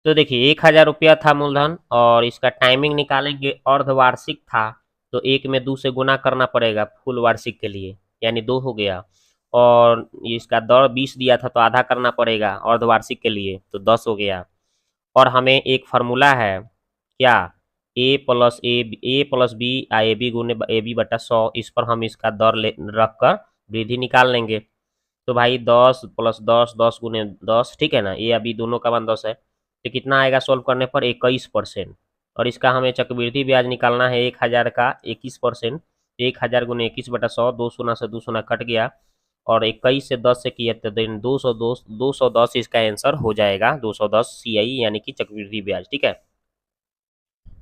तो देखिए 1000 रुपया था मूलधन, और इसका टाइमिंग निकालेंगे, अर्धवार्षिक था तो 1 में 2 से गुना करना पड़ेगा फुल वार्षिक के लिए, यानी 2 हो गया, और इसका दर 20 दिया था तो आधा करना पड़ेगा अर्धवार्षिक के लिए, तो 10 हो गया। और हमें एक फार्मूला है क्या, ए प्लस बी ए बी गुने ए बी बटा 100, इस पर हम इसका दर रख कर वृद्धि निकाल लेंगे। तो भाई 10 + 10, 10 गुने 10, ठीक है ना, ये अभी दोनों का मान 10 है, तो कितना आएगा सॉल्व करने पर 21%, और इसका हमें चक्रवृद्धि ब्याज निकालना है 1000 का 21%, 1000 गुने 21/100, 2 शून्य से 2 शून्य कट गया, और 21 से 10 से किया तो देन 210 इसका आंसर हो जाएगा, 210 CI यानी कि चक्रवृद्धि ब्याज। ठीक है,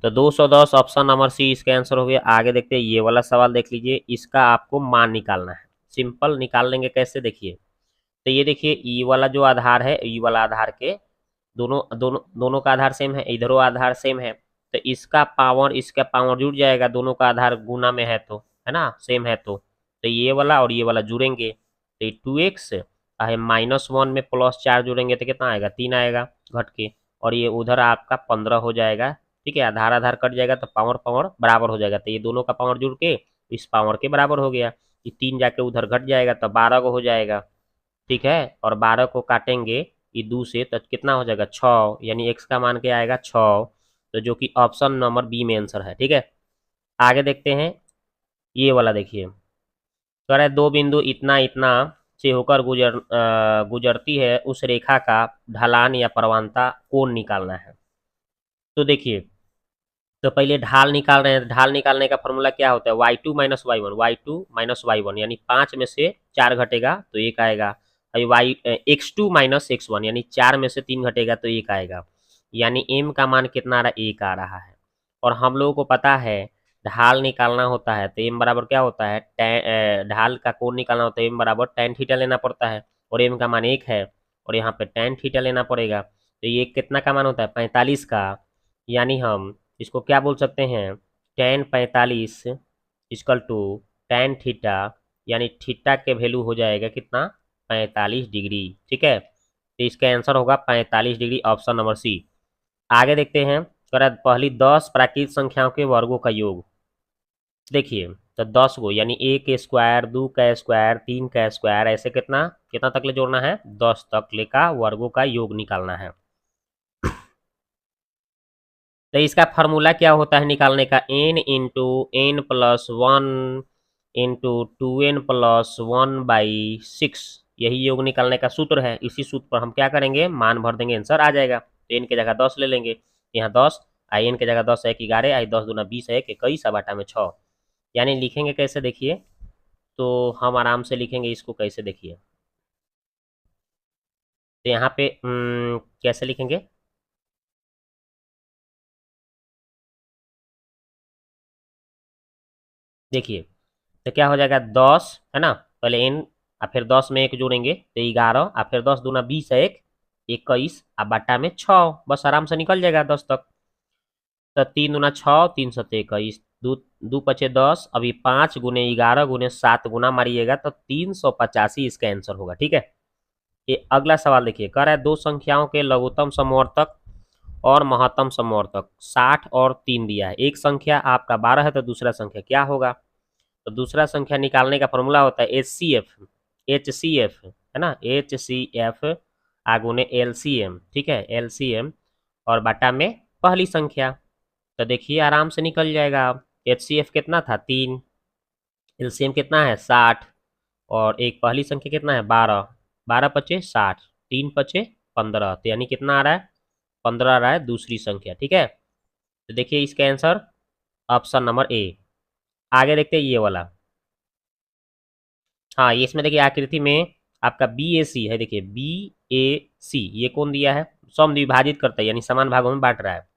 तो 210 ऑप्शन नंबर सी इसका आंसर हो गया। आगे देखते हैं ये वाला सवाल, देख लीजिए, इसका आपको मान निकालना है, सिंपल निकाल लेंगे कैसे, देखिए। तो ये देखिए ई वाला जो आधार है, ई वाला आधार के दोनों दोनों दोनों का आधार सेम है, इधरों आधार सेम है, तो इसका पावर जुड़ जाएगा, दोनों का आधार गुना में है तो, है ना, सेम है तो ये वाला और ये वाला जुड़ेंगे, तो 2x है -1 में +4 जुड़ेंगे तो कितना आएगा, 3 आएगा घट के, और ये उधर आपका 15 हो जाएगा। ठीक है, आधार आधार कट जाएगा तो पावर पावर बराबर हो जाएगा, तो ये दोनों का पावर जुड़ के इस पावर के बराबर हो गया, ये 3 जाके उधर घट जाएगा तो 12 को हो जाएगा। ठीक है, और 12 को काटेंगे ये 2 से तो कितना हो जाएगा 6, यानी x का मान क्या आएगा 6, तो जो कि ऑप्शन नंबर बी में आंसर है। ठीक है, आगे देखते हैं ये वाला, देखिए कह रहा है दो बिंदु इतना इतना से होकर गुजरती है उस रेखा का ढलान या परवलयता कोण निकालना है। तो देखिए, तो पहले ढाल निकाल रहे हैं। ढाल निकालने का फॉर्मूला क्या होता है, y2 minus Y one, y2 minus Y one, यानी 5 में से 4 घटेगा तो 1 आएगा। वाई x2 माइनस x1, यानी 4 में से 3 घटेगा तो 1 आएगा। यानी m का मान कितना आ रहा है, 1 आ रहा है। और हम लोगों को पता है ढाल निकालना होता है तो m बराबर क्या होता है, ढाल का कोण निकालना होता है m बराबर tan थीटा लेना पड़ता है, और m का मान 1 है और यहाँ पे tan थीटा लेना पड़ेगा। तो ये कितना का मान होता है, 45 का। यानी हम इसको क्या बोल सकते हैं, tan 45 equal to tan theta, यानी थीटा के वैल्यू हो जाएगा कितना, 45 डिग्री। ठीक है, तो इसका आंसर होगा 45 डिग्री, ऑप्शन नंबर सी। आगे देखते हैं, पहली 10 प्राकृतिक संख्याओं के वर्गों का योग। देखिए, तो 10 गो, यानी 1 का स्क्वायर, 2 का स्क्वायर, 3 का स्क्वायर, ऐसे कितना कितना तक ले जोड़ना है, 10 तक ले का वर्गों का योग निकालना है। तो इसका फार्मूला क्या होता है निकालने का, n into N plus one into 2n plus 1/6, यही योग निकालने का सूत्र है। इसी सूत्र पर हम क्या करेंगे, मान भर देंगे, आंसर आ जाएगा। तो n की जगह 10 ले लेंगे, यहाँ 10 आई, n की जगह 10 है 11, आई 10 दूना 20 है 21, बाटा में 6। यानी लिखेंगे कैसे देखिए, तो हम आराम से लिखेंगे इसको कैसे देखिए, तो यहाँ पे कैसे लिखेंगे, देखिए तो क्या हो जाएगा, 10 है ना, पहले n और फिर 10 में 1 जोड़ेंगे तो 11, और फिर 10 दूना 20 है 1, 21, और बाटा में 6, बस आराम से निकल जाएगा 10 तक। तो 3 दूना 6, 3 सत्ते 21, दो दो पचे 10, अभी 5 गुने 11 गुने 7 गुना मारिएगा तो 385 इसका आंसर होगा। ठीक है, ये अगला सवाल देखिए, कह रहा है दो संख्याओं के लघुत्तम समवर्तक और महत्तम समवर्तक 60 और 3 दिया है। एक संख्या आपका 12 है तो दूसरा संख्या क्या होगा, तो दूसरा संख्या निकालने का फॉर्मूला होता है एच सी एफ है ना, HCF आगुने LCM। ठीक है, LCM और बाटा में पहली संख्या। तो देखिए आराम से निकल जाएगा, HCF कितना था 3, LCM कितना है 60, और एक पहली संख्या कितना है 12, 12 पचे 60, 3 पचे 15, तो यानी कितना आ रहा है, 15 आ रहा है दूसरी संख्या। ठीक है, तो देखिए इसका आंसर ऑप्शन नंबर ए। आगे देखते हैं ये वाला, हाँ ये इसमें देखिए आकृति में आपका BAC है, देखिए BAC ये कौन दिया है, सम विभाजित करता है यानी समान भागों में बांट रहा है।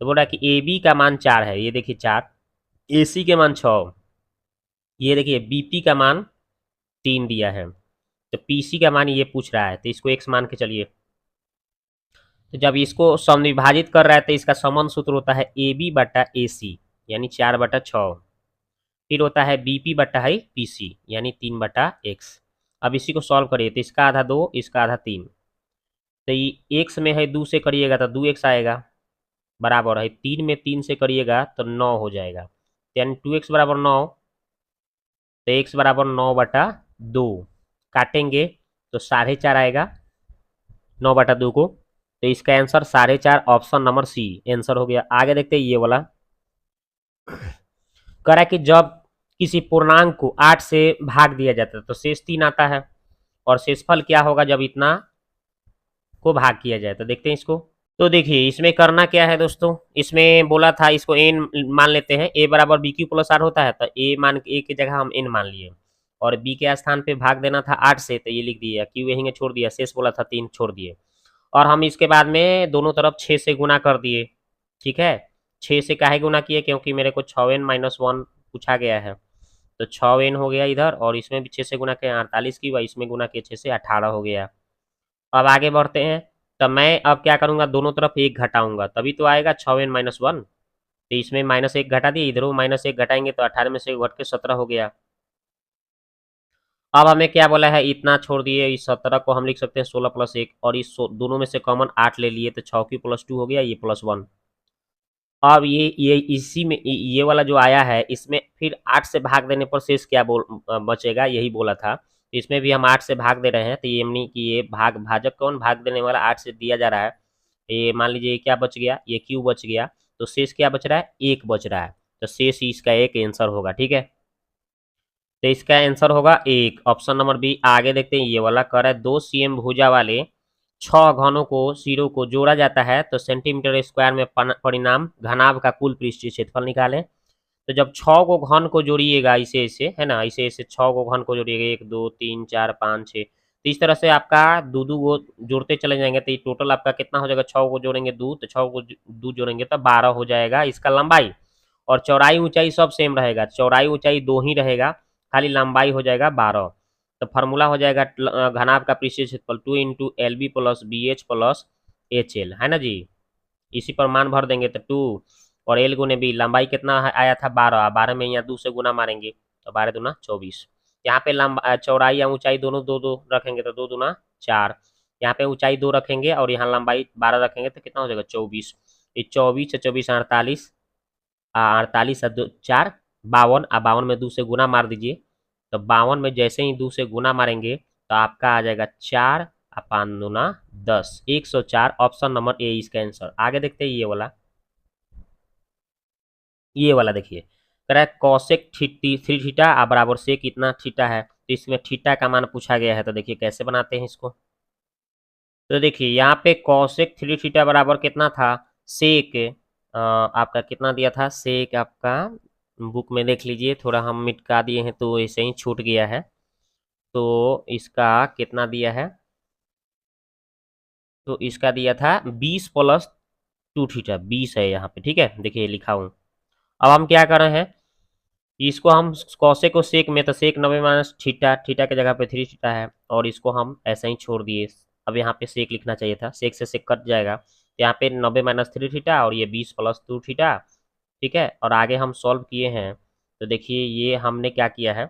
तो बोल रहा है कि AB का मान 4 है, ये देखिए 4, AC के मान 6, ये देखिए BP का मान 3 दिया है, तो PC का मान ये पूछ रहा है, तो इसको x मान के चलिए। तो जब इसको सम विभाजित कर रहा है तो इसका समान सूत्र होता है AB बटा AC, यानी 4/6, फिर होता है BP बटा है PC, यानी 3/x। अब इसी को सॉल्व करिए, तो इसका आधा 2, इसका आधा 3, तो ये x में है 2 से करिएगा तो 2x आएगा, बराबर है 3 में 3 से करिएगा तो 9 हो जाएगा, यानी 2x बराबर 9, तो x बराबर 9/2, काटेंगे तो 4.5 आएगा 9/2 को, तो इसका answer 4.5, option number C answer हो गया। आगे देखते हैं ये वाला, कह रहा है कि जब किसी पूर्णांक को 8 से भाग दिया जाता है तो शेष 3 आता है, और शेषफल क्या होगा जब इतना को भाग किया जाए, तो देखते हैं इसको। तो देखिए इसमें करना क्या है दोस्तों, इसमें बोला था इसको n मान लेते हैं, a बराबर bq प्लस r होता है, तो a की जगह हम n मान लिए, और b के स्थान पे भाग देना था 8 से, तो ये लिख दिया, q यहीं छोड़ दिया, शेष बोला था 3 छोड़ दिए, और हम इसके बाद में दोनों तरफ 6 से गुना कर दिए। ठीक है, 6 से काहे गुना किए, क्योंकि मेरे को 6n-1 पूछा गया है, तो 6n हो गया इधर, और इसमें भी 6 से गुना किया 48 की, इसमें गुना किए 6 से 18 हो गया। अब आगे बढ़ते हैं, तब मैं अब क्या करूंगा, दोनों तरफ 1 घटाऊंगा तभी तो आएगा 6n-1, तो इसमें -1 घटा दिए, इधरों -1 घटाएंगे तो 18 में से घट के 17 हो गया। अब हमें क्या बोला है, इतना छोड़ दिए, इस 17 को हम लिख सकते हैं 16 + 1, और इस दोनों में से कॉमन 8 ले लिए तो 6 + 2 हो गया, ये +1। अब ये इसी में ये वाला जो आया है, इसमें फिर 8 से भाग देने पर शेष क्या बचेगा, यही बोला था, तो इसमें भी हम 8 से भाग दे रहे हैं, तो ये यानी कि ये भाजक कौन, भाग देने वाला 8 से दिया जा रहा है, तो ये मान लीजिए क्या बच गया, ये q बच गया, तो शेष क्या बच रहा है, 1 बच रहा है, तो शेष इसका एक आंसर होगा। ठीक है, तो इसका आंसर होगा 1, ऑप्शन नंबर बी। आगे देखते हैं, ये वाला कह रहा है 2 cm भुजा वाले 6 घनों को सिरों को जोड़ा जाता है तो सेंटीमीटर स्क्वायर में परिणाम घनाभ का कुल पृष्ठीय क्षेत्रफल निकालें। तो जब 6 को घन को जोड़िएगा ऐसे ऐसे, है ना, ऐसे ऐसे 6 को घन को जोड़िएगा, 1 2 3 4 5 6, तो इस तरह से आपका दो दो को जोड़ते चले जाएंगे तो ये टोटल आपका कितना हो जाएगा, 6 को जोड़ेंगे 2, तो 6 को 2 जोड़ेंगे तो 12 हो जाएगा इसका लंबाई। और चौड़ाई ऊंचाई सब सेम रहेगा, चौड़ाई ऊंचाई 2 ही रहेगा, खाली लंबाई हो जाएगा 12। तो फार्मूला हो जाएगा घनाभ का पृष्ठीय क्षेत्रफल 2 into L B plus B H plus H L, है ना जी। इसी पर मान भर देंगे तो 2 और एल गुने बी, लंबाई कितना आया था 12, 12 में यहाँ 2 से गुना मारेंगे तो 12 दूना 24। यहाँ पे लंबा चौड़ाई या ऊंचाई दोनों दो दो रखेंगे तो 2 दूना 4, यहाँ पे ऊंचाई 2 रखेंगे और यहाँ लंबाई 12 रखेंगे तो कितना हो जाएगा 24। ये 24 से 24 48, 48 और 4 52, 52 में 2 से गुना मार दीजिए। तो 52 में जैसे ही 2 से गुना मारेंगे तो आपका आ जाएगा 4 और 5 दूना 10, 104, ऑप्शन नंबर ए इसका आंसर। आगे देखते हैं ये वाला देखिए, कह रहा है कॉसेक थ्री थीटा बराबर से कितना थीटा है, तो इसमें थीटा का मान पूछा गया है। तो देखिए कैसे बनाते हैं इसको। तो देखिए यहाँ पे कॉसेक थ्री थीटा बराबर कितना था, सेक आपका कितना दिया था, सेक आपका बुक में देख लीजिए, थोड़ा हम मिटका दिए हैं तो ऐसे ही छूट गया है। तो इसका कितना दिया है, तो इसका दिया था 20 प्लस 2 थीटा, 20 है यहाँ पे, ठीक है, देखिए लिखा हूँ। अब हम क्या कर रहे हैं, इसको हम कौसे को सेक में, तो सेक 90 माइनस थीटा, थीटा की जगह पे 3 थीटा है, और इसको हम ऐसा ही छोड़ दिए। अब यहाँ पे सेक लिखना चाहिए था, सेक से सेक कट जाएगा, तो यहाँ पे 90 माइनस 3 थीटा और ये 20 प्लस 2 थीटा, ठीक है। और आगे हम सॉल्व किए हैं तो देखिए ये हमने क्या किया है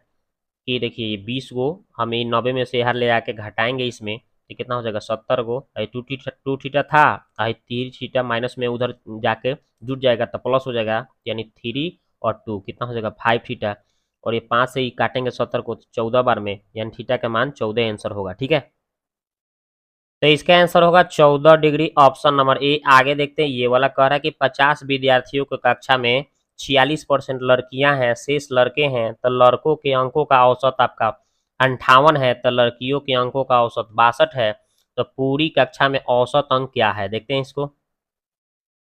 कि देखिए ये 20 को हम ये 90 में से यहाँ ले आके घटाएंगे इसमें, तो कितना हो जाएगा 70 को, 2 थीटा था, 3 थीटा माइनस में उधर जाके जुट जाएगा तो प्लस हो जाएगा, यानी 3 और 2 कितना हो जाएगा 5 थीटा, और ये 5 से ही काटेंगे 70 को 14 बार में, यानी थीटा का मान 14 आंसर होगा, ठीक है। तो इसका आंसर होगा 14 डिग्री, ऑप्शन नंबर ए। आगे देखते हैं, ये वाला कह रहा है कि 50 विद्यार्थियों की कक्षा में 46% लड़कियां हैं, शेष लड़के हैं, तो लड़कों के अंकों का औसत आपका 58 है, तो लड़कियों के अंकों का औसत 62 है, तो पूरी कक्षा में औसत अंक क्या है, देखते हैं इसको।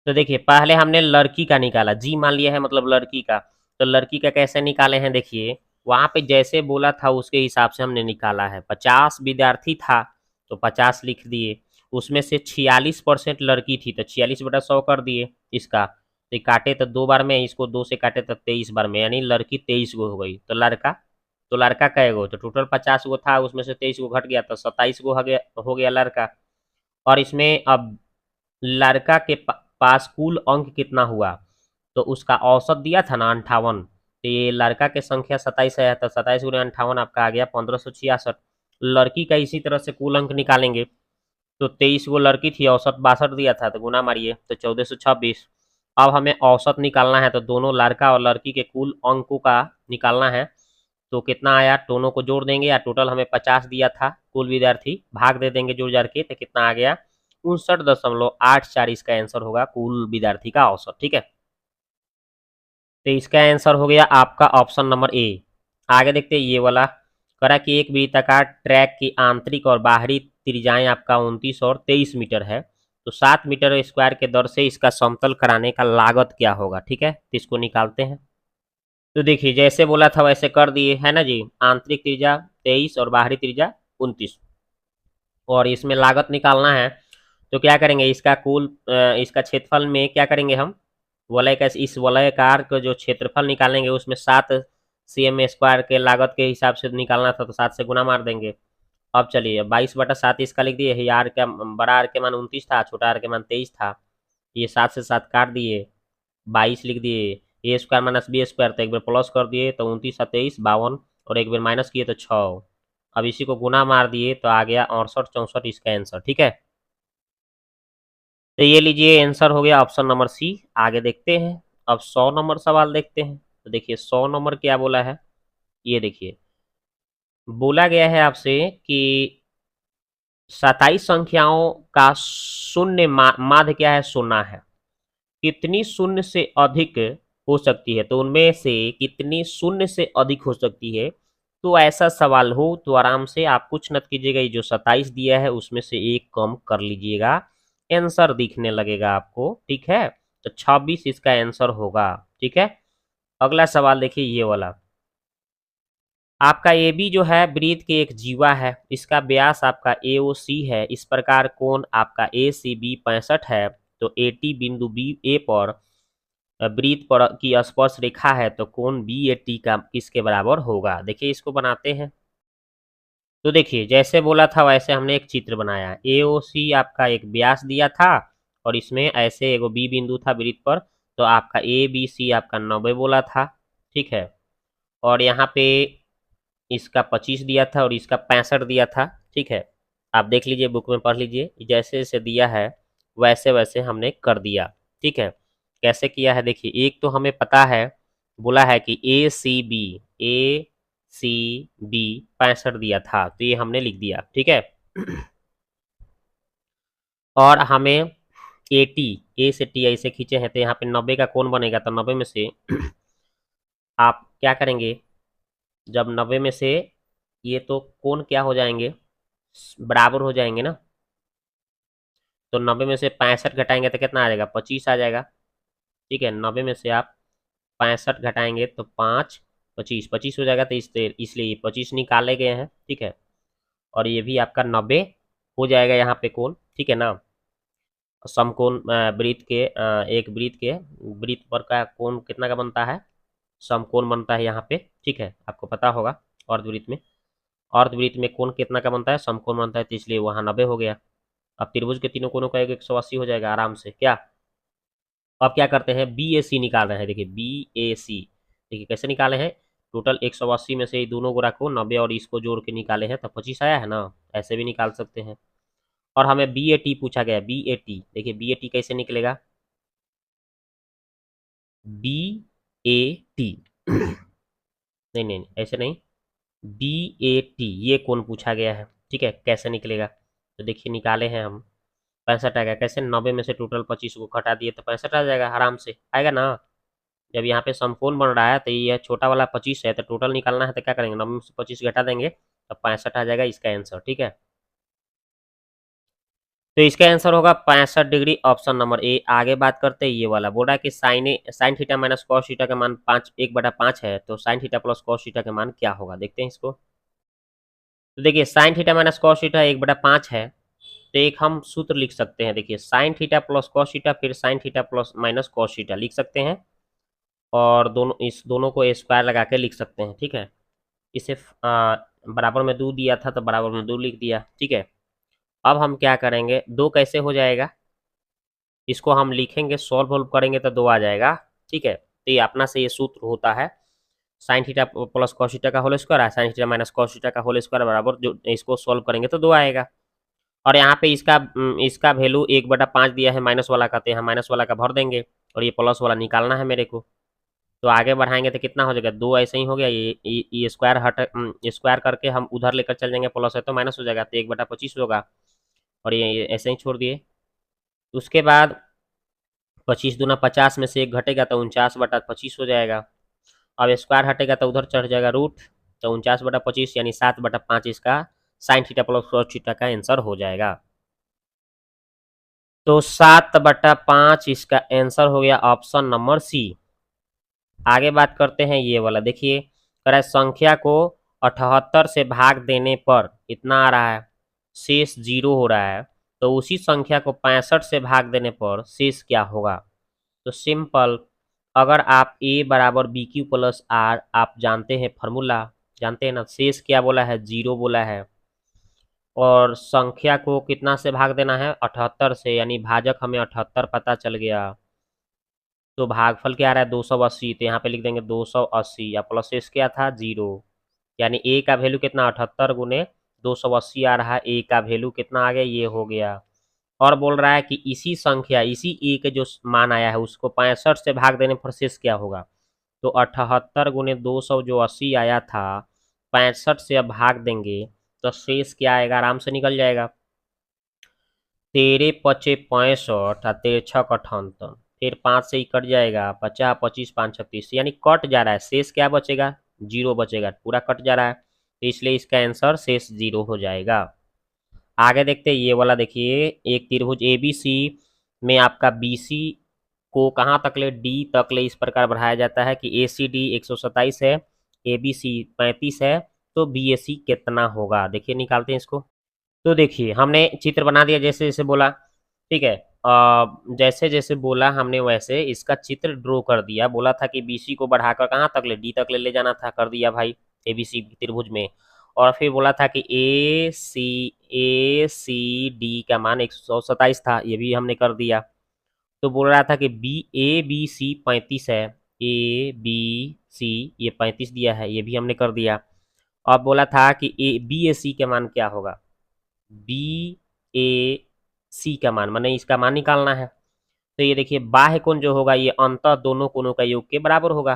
तो देखिए पहले हमने लड़की का निकाला, जी मान लिया है मतलब लड़की का, तो लड़की का कैसे निकाले हैं, देखिए वहां पे जैसे बोला था उसके हिसाब से हमने निकाला है। 50 विद्यार्थी था तो 50 लिख दिए, उसमें से 46% लड़की थी तो 46/100 कर दिए इसका, तो काटे तो 2 बार में, इसको 2 से काटे तो 23 बार में, यानी लड़की 23 गो हो गई। तो लड़का कै गो, तो टोटल 50 गो था, उसमें से 23 गो घट गया तो 27 गो हो गया लड़का। और इसमें अब लड़का के पास कुल अंक कितना हुआ, तो उसका औसत दिया था ना 58, तो ये लड़का के संख्या 27 है, तो 27 गुणे 58 आपका आ गया 1566। लड़की का इसी तरह से कुल अंक निकालेंगे, तो 23 गो लड़की थी, औसत 62 दिया था, तो गुना मारिए तो 1426। अब हमें औसत निकालना है, तो दोनों लड़का और लड़की के कुल अंकों का निकालना है, तो कितना आया, दोनों को जोड़ देंगे, या टोटल हमें 50 दिया था कुल विद्यार्थी, भाग दे देंगे जोड़ जाड़ के, तो कितना आ गया 59.84, इसका आंसर होगा कुल विद्यार्थी का औसत, ठीक है। तो इसका आंसर हो गया आपका ऑप्शन नंबर ए। आगे देखते हैं, ये वाला करा कि एक वृत्ताकार ट्रैक की आंतरिक और बाहरी त्रिज्याएं आपका 29 और 23 मीटर है, तो 7 मीटर स्क्वायर के दर से इसका समतल कराने का लागत क्या होगा, ठीक है, तो इसको निकालते हैं। तो देखिए जैसे बोला था वैसे कर दिए, है ना जी। आंतरिक त्रिज्या 23 और बाहरी त्रिज्या 29, और इसमें लागत निकालना है, तो क्या करेंगे, इसका कुल इसका क्षेत्रफल में क्या करेंगे हम, वलय का, इस वलयकार का जो क्षेत्रफल निकालेंगे उसमें 7 cm स्क्वायर के लागत के हिसाब से निकालना था, तो 7 से गुना मार देंगे। अब चलिए 22/7 इसका लिख दिए, ये आर का बड़ा आर के मान 29 था, छोटा आर के मान 23 था, ये 7 से 7 काट दिए, 22 लिख दिए, ए स्क्वायर माइनस बी स्क्वायर, तो एक बार प्लस कर दिए तो 29 और 23 52, और एक बार माइनस किए तो 6। अब इसी को गुना मार दिए तो आ गया 68 64 इसका आंसर, ठीक है। तो ये लीजिए आंसर हो गया ऑप्शन नंबर सी। आगे देखते हैं, अब 100 नंबर सवाल देखते हैं। तो देखिए 100 नंबर क्या बोला है, ये देखिए बोला गया है आपसे कि 27 संख्याओं का शून्य माध्य क्या है, शून्य है, कितनी शून्य से अधिक हो सकती है, तो उनमें से कितनी शून्य से अधिक हो सकती है, तो ऐसा सवाल हो तो आराम से आप कुछ मत कीजिएगा, ये जो 27 दिया है उसमें से एक कम कर लीजिएगा, आंसर दिखने लगेगा आपको। ठीक है, तो 26 इसका आंसर होगा। ठीक है, अगला सवाल देखिए ये वाला। आपका ए बी जो है वृत्त के एक जीवा है, इसका व्यास आपका ए ओ सी है, इस प्रकार कोण आपका ए सी बी 65 है, तो ए टी बिंदु बी ए पर वृत्त पर की स्पर्श रेखा है, तो कोण बी ए टी का किसके बराबर होगा। देखिए इसको बनाते हैं। तो देखिए जैसे बोला था वैसे हमने एक चित्र बनाया, ए ओ सी आपका एक व्यास दिया था और इसमें ऐसे एगो बी बिंदु था वृत्त पर, तो आपका ए बी सी आपका 90 बोला था। ठीक है, और यहाँ पे इसका 25 दिया था और इसका 65 दिया था। ठीक है, आप देख लीजिए, बुक में पढ़ लीजिए, जैसे जैसे दिया है वैसे वैसे हमने कर दिया। ठीक है, कैसे किया है देखिए, एक तो हमें पता है, बोला है कि ए सी बी 65 दिया था, तो ये हमने लिख दिया। ठीक है, और हमें ए टी, ए से टी ऐसे खींचे हैं, तो यहाँ पे 90 का कोण बनेगा, तो 90 में से आप क्या करेंगे, जब 90 में से ये तो कोण क्या हो जाएंगे, बराबर हो जाएंगे ना, तो 90 में से 65 घटाएंगे तो कितना आ जाएगा, 25 आ जाएगा। ठीक है, 90 में से आप 65 घटाएंगे तो 5 25 25 हो जाएगा, तो इसलिए ये 25 निकाले गए हैं। ठीक है, और ये भी आपका 90 हो जाएगा यहाँ पे कोण। ठीक है ना, समकोण वृत्त के एक वृत्त पर का कोण कितना का बनता है, समकोण बनता है यहाँ पे। ठीक है, आपको पता होगा अर्धवृत्त में, अर्धवृत्त में कोण कितना का बनता है, समकोण बनता है, तो इसलिए वहाँ 90 हो गया। अब त्रिभुज के तीनों कोणों का एक 180 हो जाएगा आराम से। क्या, अब क्या करते हैं, बी ए सी निकाल रहे हैं। देखिए बी ए सी, देखिए कैसे निकाले हैं, टोटल 180 में से ये दोनों गुणा को 90 और इसको जोड़ के निकाले हैं, तो 25 आया है ना, ऐसे भी निकाल सकते हैं। और हमें बी ए टी पूछा गया, बी ए टी, देखिए बी ए टी कैसे निकलेगा, बी ए टी नहीं नहीं नहीं, ऐसे नहीं, बी ए टी ये कोण पूछा गया है। ठीक है, कैसे निकलेगा, तो देखिए निकाले हैं हम, 65 आएगा। कैसे, 90 में से टोटल 25 को घटा दिए तो 65 आ जाएगा, आराम से आएगा ना। जब यहाँ पे समकोण बन रहा है तो ये छोटा वाला 25 है, तो टोटल निकालना है तो क्या करेंगे, 90 में से 25 घटा देंगे तो 65 आ जाएगा इसका आंसर। ठीक है, तो इसका आंसर होगा 65 डिग्री, ऑप्शन नंबर ए। आगे बात करते हैं ये वाला, बोल रहा है कि sine theta minus cos theta का मान 1/5 है, तो sign theta plus cos theta का मान क्या होगा, देखते हैं इसको। तो देखिए sine theta minus cos theta 1/5 है, तो एक हम सूत्र लिख सकते हैं। देखिए sine theta plus cos theta, फिर sine theta plus minus cos theta लिख सकते हैं, और इस दोनों को स्क्वायर लगा के लिख सकते हैं। ठीक है, इसे बराबर में 2 दिया था तो बराबर में 2 लिख दिया। ठीक है, अब हम क्या करेंगे, 2 कैसे हो जाएगा, इसको हम लिखेंगे, सॉल्व वॉल्व करेंगे तो 2 आ जाएगा। ठीक है, तो ये अपना से ये सूत्र होता है, sign theta plus cos theta का होल स्क्वायर है, sine theta minus cos theta का होल स्क्वायर बराबर, जो इसको सॉल्व करेंगे तो 2 आएगा। और यहाँ पे इसका वैल्यू 1/5 दिया है, माइनस वाला का, तो यहाँ माइनस वाला का भर देंगे, और ये प्लस वाला निकालना है मेरे को। तो आगे बढ़ाएंगे तो कितना हो जाएगा, 2 ऐसे ही हो गया, ये स्क्वायर स्क्वायर करके हम उधर लेकर चल जाएंगे, प्लस है तो माइनस हो जाएगा, तो 1/25 होगा, और ये ऐसे ही छोड़ दिए। उसके बाद 25 दूना 50 में से 1 घटेगा तो 49/25 हो जाएगा। अब स्क्वायर हटेगा तो उधर चढ़ जाएगा रूट, तो 49/25 यानी 7/5 इसका sign theta plus cos theta का आंसर हो जाएगा। तो 7/5 इसका आंसर हो गया ऑप्शन नंबर सी। आगे बात करते हैं ये वाला, देखिए कह रहा है संख्या को 78 से भाग देने पर इतना आ रहा है, शेष 0 हो रहा है, तो उसी संख्या को 65 से भाग देने पर शेष क्या होगा। तो सिंपल, अगर आप a बराबर बी क्यू प्लस आर, आप जानते हैं फॉर्मूला, जानते हैं ना, शेष क्या बोला है, 0 बोला है, और संख्या को कितना से भाग देना है, 78 से, यानी भाजक हमें 78 पता चल गया, तो भागफल क्या आ रहा है, 280, तो यहाँ पे लिख देंगे 280, या प्लस शेष क्या था, 0, यानी a का वैल्यू कितना, 78 गुने 280 आ रहा है, a का वैल्यू कितना आ गया, ये हो गया। और बोल रहा है कि इसी संख्या, इसी a के जो मान आया है उसको 65 से भाग देने पर शेष क्या होगा, तो 78 गुने 200 जो 80 आया था, 65 से अब भाग देंगे तो शेष क्या आएगा, आराम से निकल जाएगा, 13 पचे 65 और 13 छक 58, फिर 5 से ही कट जाएगा, 50 25 5 36, यानी कट जा रहा है, शेष क्या बचेगा, 0 बचेगा, पूरा कट जा रहा है। तो इसलिए इसका आंसर शेष 0 हो जाएगा। आगे देखते हैं ये वाला, देखिए एक त्रिभुज एबीसी में आपका बीसी को कहाँ तक ले, डी तक ले इस प्रकार बढ़ाया जाता है कि ए सी डी 127 है, ए बी सी 35 है, तो बी ए सी कितना होगा। देखिए निकालते हैं इसको। तो देखिए हमने चित्र बना दिया जैसे जैसे बोला, ठीक है। जैसे जैसे बोला हमने वैसे इसका चित्र ड्रॉ कर दिया। बोला था कि बीसी को बढ़ाकर कहाँ तक ले, डी तक ले जाना था, कर दिया भाई एबीसी त्रिभुज में। और फिर बोला था कि ए सी डी का मान 127 था, ये भी हमने कर दिया। तो बोल रहा था कि ए बी सी 35 है, ए बी सी ये 35 दिया है, ये भी हमने कर दिया। अब बोला था कि ए बी ए सी का मान क्या होगा, बी ए सी का मान, माने इसका मान निकालना है। तो ये देखिए बाह्य कोण जो होगा ये अंतः दोनों कोणों का योग के बराबर होगा।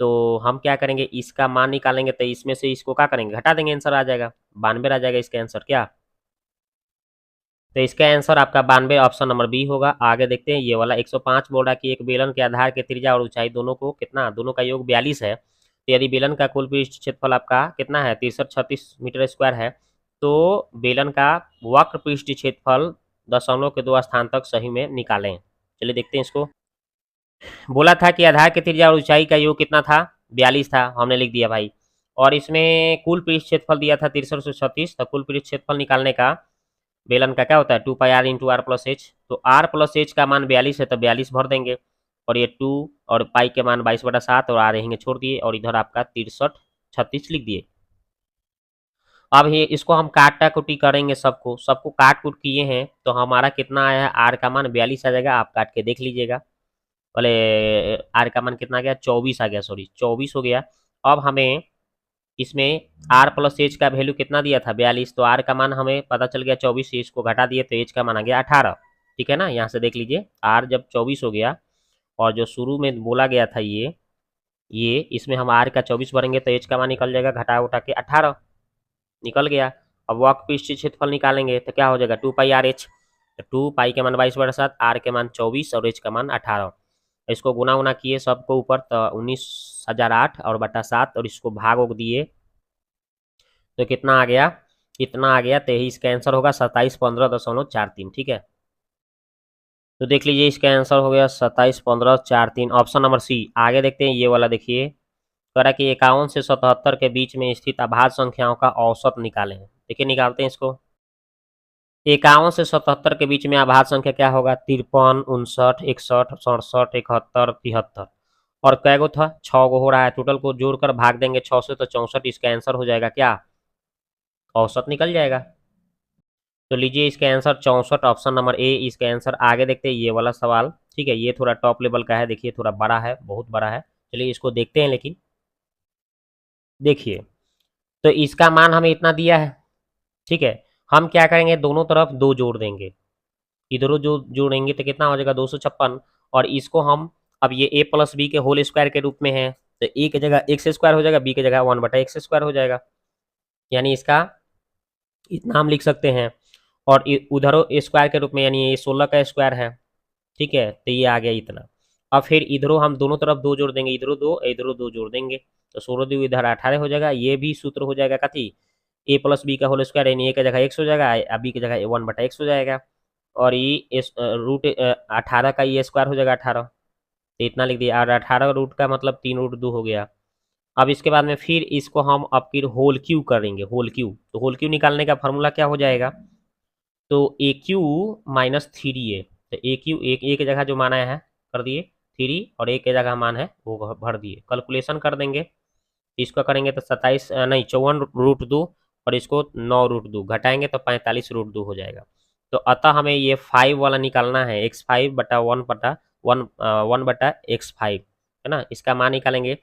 तो हम क्या करेंगे, इसका मान निकालेंगे तो इसमें से इसको क्या करेंगे, घटा देंगे, आंसर आ जाएगा 92 आ जाएगा इसका आंसर क्या। तो इसका आंसर आपका 92 ऑप्शन नंबर बी होगा। आगे देखते हैं ये वाला 105 बोल रहा कि एक बेलन के आधार के त्रिज्या और ऊंचाई दोनों को कितना, दोनों का योग 42 है। तो यदि बेलन का कुल पृष्ठ क्षेत्रफल आपका कितना है 6336 मीटर स्क्वायर है, तो बेलन का वक्र पृष्ठ क्षेत्रफल दशमलव के 2 स्थान तक सही में निकालें। चलिए देखते हैं इसको। बोला था कि आधार की त्रिज्या और ऊंचाई का योग कितना था, 42 था, हमने लिख दिया भाई। और इसमें कुल पृष्ठ क्षेत्रफल दिया था 6336, तो कुल पृष्ठ क्षेत्रफल निकालने का बेलन का क्या होता है 2 pi R into R plus H. तो आर प्लस एच का मान 42 है तो 42 भर देंगे, और ये 2 और पाई के मान 22/7 और आर रहेंगे छोड़ दिए, और इधर आपका 6336 लिख दिए। अब ये इसको हम काटा कुटी करेंगे, सबको सबको काट कुट किए हैं तो हमारा कितना आया है, आर का मान 42 आ जाएगा, आप काट के देख लीजिएगा। बोले आर का मान कितना आ गया 24 आ गया, सॉरी 24 हो गया। अब हमें इसमें आर प्लस एच का वैल्यू कितना दिया था 42, तो आर का मान हमें पता चल गया 24, एच को घटा दिए तो एच का मान आ गया 18। ठीक है ना, यहाँ से देख लीजिए आर जब 24 हो गया और जो शुरू में बोला गया था ये इसमें हम आर का 24 भरेंगे तो एच का मान निकल जाएगा, घटा उठा के 18 निकल गया। अब वक्र पृष्ठ क्षेत्रफल निकालेंगे तो क्या हो जाएगा 2 पाई आर एच, तो 2 पाई के मान 22/7, आर के मान 24 और एच का मान 18। इसको गुना उना किए सबको ऊपर तो 19,008 और बटा 7, और इसको भाग दिए तो कितना आ गया, कितना आ गया, तो इसका आंसर होगा 2715.43। ठीक है, तो देख लीजिए इसका आंसर हो गया 271543 ऑप्शन नंबर सी। आगे देखते हैं ये वाला, देखिए करा कि 51 से 77 के बीच में स्थित अभाज्य संख्याओं का औसत निकालें। देखिए निकालते हैं इसको। 51 से 77 के बीच में अभाज्य संख्या क्या होगा, 53, 59, 61, 67, 71, 73, और कै गो था 6 गो हो रहा है, टोटल को जोड़कर भाग देंगे 6 से तो 64, इसका आंसर हो जाएगा क्या, औसत निकल जाएगा। तो लीजिए इसका आंसर 64 ऑप्शन नंबर ए इसका आंसर। आगे देखते हैं ये वाला सवाल, ठीक है, ये थोड़ा टॉप लेवल का है, देखिए थोड़ा बड़ा है, बहुत बड़ा है। चलिए इसको देखते हैं, लेकिन देखिए तो इसका मान हमें इतना दिया है, ठीक है। हम क्या करेंगे, दोनों तरफ 2 जोड़ देंगे, इधरों जो जोड़ेंगे तो कितना हो जाएगा 256, और इसको हम अब ये ए प्लस बी के होल स्क्वायर के रूप में है, तो ए की जगह एक्स स्क्वायर हो जाएगा, बी की जगह 1/x स्क्वायर हो जाएगा, यानी इसका इतना हम लिख सकते हैं। और उधरों स्क्वायर के रूप में, यानी ये 16 का स्क्वायर है, ठीक है, तो ये आ गया इतना। अब फिर इधरों हम दोनों तरफ 2 जोड़ देंगे, इधरों 2 इधरों 2 जोड़ देंगे, तो 16 2 इधर 18 हो जाएगा। ये भी सूत्र हो जाएगा कथी, ए प्लस बी का होल स्क्वायर, यानी ए की जगह एक्स हो जाएगा, बी की जगह 1/x हो जाएगा, और ये रूट 18 का ये स्क्वायर हो जाएगा 18, तो इतना लिख दिया। और 18 रूट का मतलब 3√2 हो गया। अब इसके बाद में फिर इसको हम अब फिर होल क्यू करेंगे, होल क्यू, तो होल क्यू निकालने का फॉर्मूला क्या हो जाएगा, तो ए क्यू माइनस 3a, तो ए क्यू एक एक जगह जो माना है कर दिए 3, और एक के जगह मान है वो भर दिए। कैलकुलेशन कर देंगे, इसको करेंगे तो 27 नहीं 54√2, और इसको 9√2 घटाएंगे तो 45√2 हो जाएगा। तो अतः हमें ये 5 वाला निकालना है, x5 बटा 1/x5 है ना, इसका मान निकालेंगे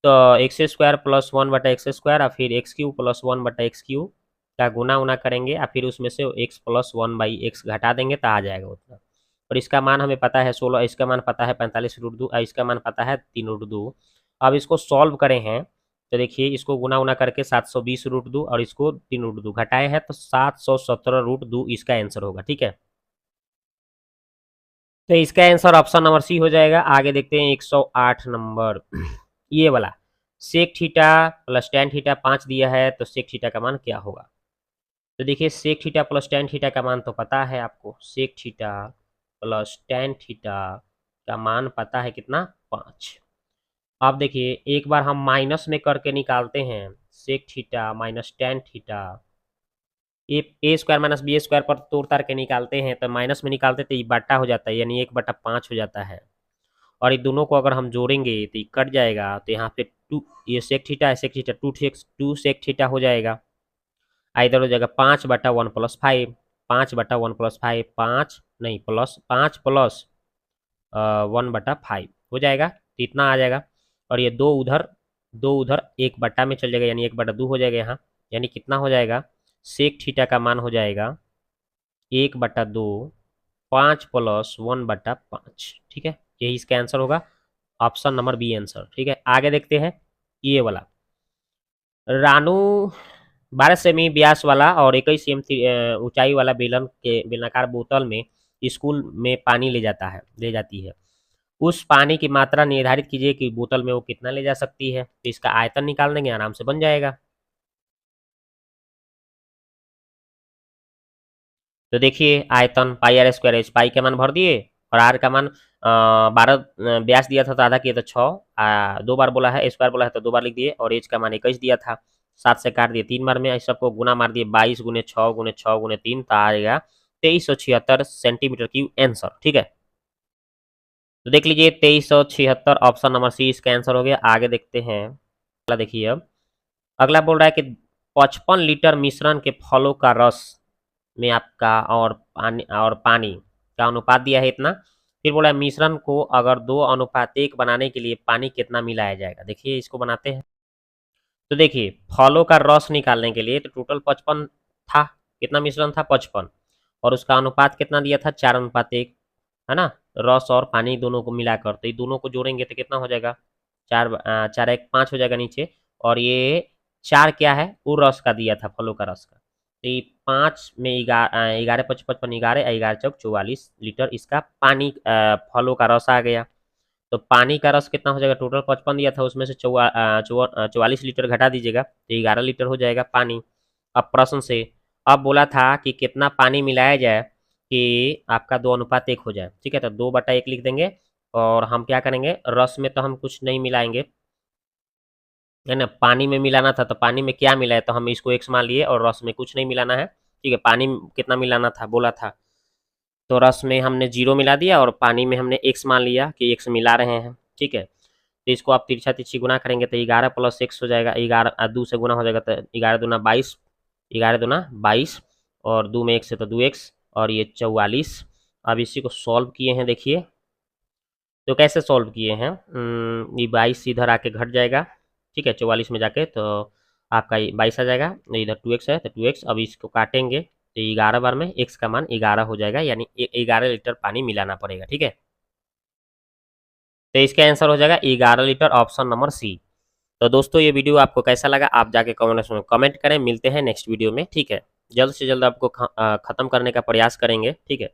तो x square plus 1/x square, और फिर x Q plus 1/x Q का गुना उना करेंगे, और फिर उसमें से x प्लस 1/x घटा देंगे तो आ जाएगा उतना। और इसका मान हमें पता है 16, इसका मान पता है 45√2, और इसका मान पता है 3√2। अब इसको सॉल्व करें हैं तो देखिए इसको गुना उना करके 720√2 और इसको 3√2 घटाए हैं तो 717√2 इसका आंसर होगा। ठीक है, तो इसका आंसर ऑप्शन नंबर सी हो जाएगा। आगे देखते हैं 108 नंबर ये वाला, sec theta plus tan theta 5 दिया है, तो सेक थीटा का मान क्या होगा? तो देखिए sec theta plus tan theta का मान तो पता है आपको, sec theta plus tan theta का मान पता है कितना, 5। अब देखिए एक बार हम माइनस में करके निकालते हैं, sec theta minus tan theta, A square minus B square पर तोड़ तार के निकालते हैं, तो माइनस में निकालते तो ये बटा हो जाता है, यानी 1/5 हो जाता है। और ये दोनों को अगर हम जोड़ेंगे तो ये कट जाएगा, तो यहाँ पे टू, ये सेक थीटा है, sec theta to sec theta हो जाएगा। इधर हो जाएगा 5/1 प्लस 5, 5/1 प्लस 5, 5 नहीं प्लस 5 प्लस 1/5 हो जाएगा, तो इतना आ जाएगा। और ये दो उधर 1 बटा में चल जाएगा, यानी 1/2 हो जाएगा यहाँ, यानी कितना हो जाएगा, सेक थीटा का मान हो जाएगा 1/2, 5 प्लस 1/5। ठीक है, यही इसका आंसर होगा, ऑप्शन नंबर बी आंसर। ठीक है, आगे देखते हैं ये वाला। रानू 12 सेमी व्यास वाला और 21 सेम ऊंचाई वाला बेलन के बेलनाकार बोतल में स्कूल में पानी ले जाती है। उस पानी की मात्रा निर्धारित कीजिए कि बोतल में वो कितना ले जा सकती है। तो इसका आयतन निकाल देंगे, आराम से बन जाएगा। तो देखिए आयतन पाई आर स्क्वायर एच, पाई का मान भर दिए और आर का मान 12 व्यास दिया था तो आधा किया तो 6, 2 बार बोला है, स्क्वायर बोला है तो 2 बार लिख दिए, और एच का मान 21 दिया था, 7 से काट दिए 3 बार में, इस सबको गुना मार दिए, 22 गुने 6 गुने 6 गुने 3, तो आएगा 2376 सेंटीमीटर क्यूब आंसर। ठीक है, तो देख लीजिए 2376, ऑप्शन नंबर सी इसका आंसर हो गया। आगे देखते हैं अगला, देखिए अब अगला बोल रहा है कि 55 लीटर मिश्रण के फलों का रस में आपका और पानी का अनुपात दिया है इतना। फिर बोला मिश्रण को अगर 2:1 बनाने के लिए पानी कितना मिलाया जाएगा। देखिए इसको बनाते हैं, तो देखिए फलों का रस निकालने के लिए तो टोटल 55 था, कितना मिश्रण था 55, और उसका अनुपात कितना दिया था 4:1, है ना, रस और पानी दोनों को मिलाकर, तो ये दोनों को जोड़ेंगे तो कितना हो जाएगा, 4 4 1 5 हो जाएगा नीचे, और ये 4 क्या है, वो रस का दिया था, फलों का रस का, तो ये 5 में 11 5 55 11 11 चौक 44 लीटर इसका पानी फलों का रस आ गया। तो पानी का रस कितना हो जाएगा, टोटल 55 दिया था, उसमें से 44 लीटर घटा दीजिएगा तो 11 लीटर हो जाएगा पानी। अब प्रश्न से अब बोला था कि कितना पानी मिलाया जाए कि आपका 2:1 हो जाए। ठीक है, तो 2/1 लिख देंगे, और हम क्या करेंगे, रस में तो हम कुछ नहीं मिलाएंगे, है ना, पानी में मिलाना था, तो पानी में क्या मिला है, तो हम इसको x मान लिए, और रस में कुछ नहीं मिलाना है। ठीक है, पानी कितना मिलाना था बोला था, तो रस में हमने 0 मिला दिया, और पानी में हमने x मान लिया कि x मिला रहे हैं। ठीक है, तो इसको आप तिरछा तिरछी गुना करेंगे तो 11 प्लस x हो जाएगा, 11 2 से गुना हो जाएगा तो 11 दूना 22, 11 दूना 22, और 2 में 1 से तो 2x, और ये 44। अब इसी को सॉल्व किए हैं, देखिए तो कैसे सॉल्व किए हैं, ये 22 इधर आके घट जाएगा। ठीक है, 44 में जाके तो आपका 22 आ जाएगा, इधर 2x है तो 2x, अब इसको काटेंगे तो 11 बार में x का मान 11 हो जाएगा, यानी 11 लीटर पानी मिलाना पड़ेगा। ठीक है, तो इसका आंसर हो जाएगा 11 लीटर, ऑप्शन नंबर सी। तो दोस्तों ये वीडियो आपको कैसा लगा, आप जाके कमेंट में कमेंट करें। मिलते हैं नेक्स्ट वीडियो में। ठीक है, जल्द से जल्द आपको खत्म करने का प्रयास करेंगे। ठीक है।